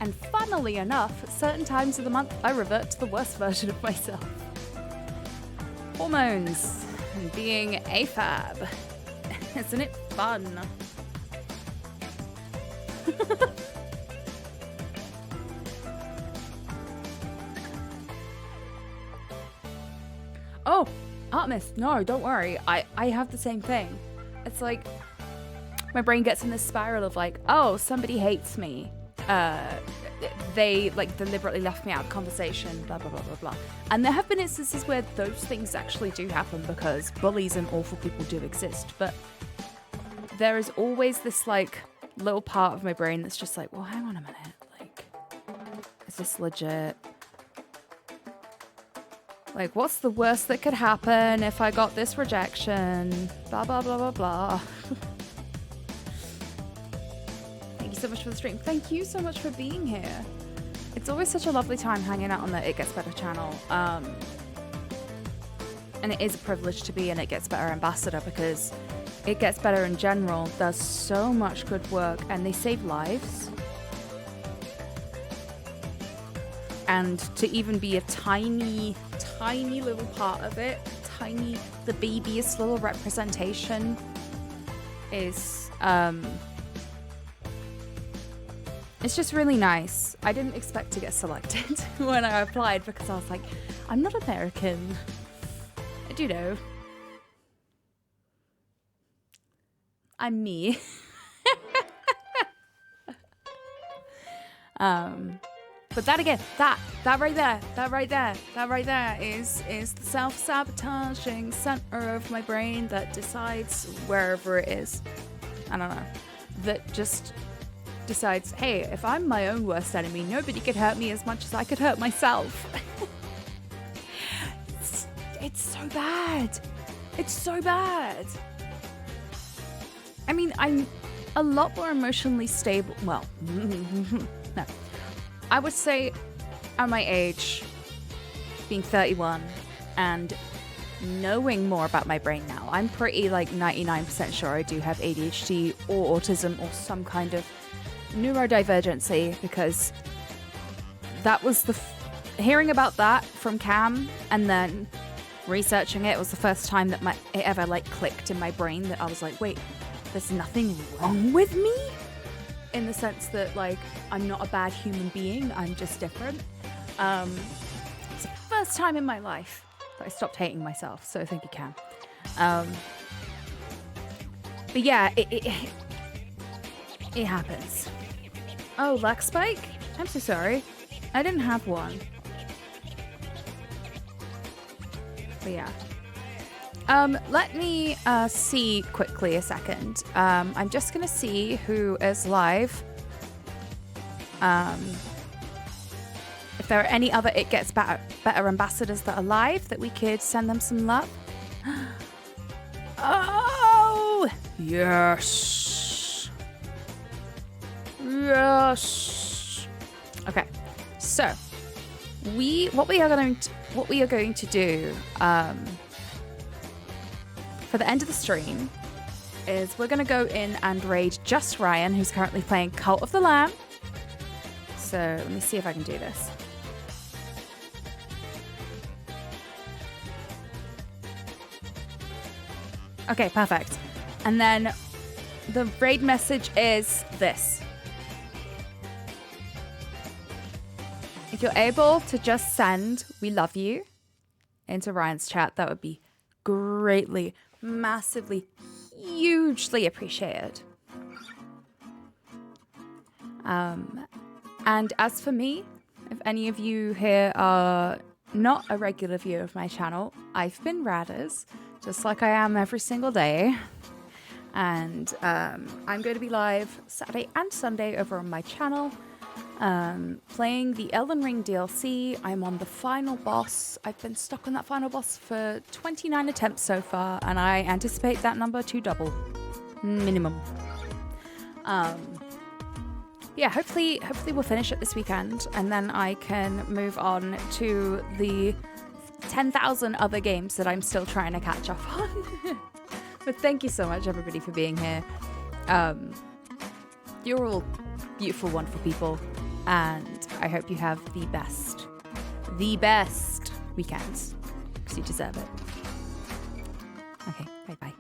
And funnily enough, at certain times of the month, I revert to the worst version of myself. Hormones and being AFAB. Isn't it fun? Oh, Artemis, no, don't worry. I have the same thing. It's like, my brain gets in this spiral of like, oh, somebody hates me. They like deliberately left me out of conversation, blah, blah, blah, blah, blah. And there have been instances where those things actually do happen, because bullies and awful people do exist. But there is always this like little part of my brain that's just like, well, hang on a minute. Like, is this legit? Like, what's the worst that could happen if I got this rejection? Blah, blah, blah, blah, blah. Thank you so much for the stream. Thank you so much for being here. It's always such a lovely time hanging out on the It Gets Better channel. And it is a privilege to be an It Gets Better ambassador, because It Gets Better in general does so much good work, and they save lives. And to even be a tiny little part of it, the babyest little representation is, it's just really nice. I didn't expect to get selected when I applied, because I was like, I'm not American. I do know. I'm me. But that again, that right there is the self-sabotaging center of my brain that decides wherever it is. I don't know. That just decides, hey, if I'm my own worst enemy, nobody could hurt me as much as I could hurt myself. It's so bad. It's so bad. I mean, I'm a lot more emotionally stable. Well, no. I would say at my age, being 31 and knowing more about my brain now, I'm pretty like 99% sure I do have ADHD or autism or some kind of neurodivergency, because that was hearing about that from Cam and then researching it was the first time that it ever like clicked in my brain that I was like, wait, there's nothing wrong with me? In the sense that, like, I'm not a bad human being, I'm just different. It's the first time in my life that I stopped hating myself, so thank you, Cam. But yeah, it happens. Oh, lag spike? I'm so sorry. I didn't have one. But yeah. Let me see quickly a second. I'm just gonna see who is live. If there are any other It Gets Better ambassadors that are live that we could send them some love. Oh! Yes! Yes! Okay, so what we are going to do for the end of the stream is we're going to go in and raid just Ryan, who's currently playing Cult of the Lamb. So let me see if I can do this. Okay, perfect. And then the raid message is this. If you're able to just send "we love you" into Ryan's chat, that would be greatly, massively, hugely appreciated. And as for me, if any of you here are not a regular viewer of my channel, I've been Radders, just like I am every single day. And I'm going to be live Saturday and Sunday over on my channel, playing the Elden Ring DLC. I'm on the final boss. I've been stuck on that final boss for 29 attempts so far, and I anticipate that number to double, minimum. Yeah, hopefully we'll finish it this weekend, and then I can move on to the 10,000 other games that I'm still trying to catch up on. But thank you so much, everybody, for being here. You're all beautiful, wonderful people, and I hope you have the best weekends, because you deserve it. Okay, bye-bye.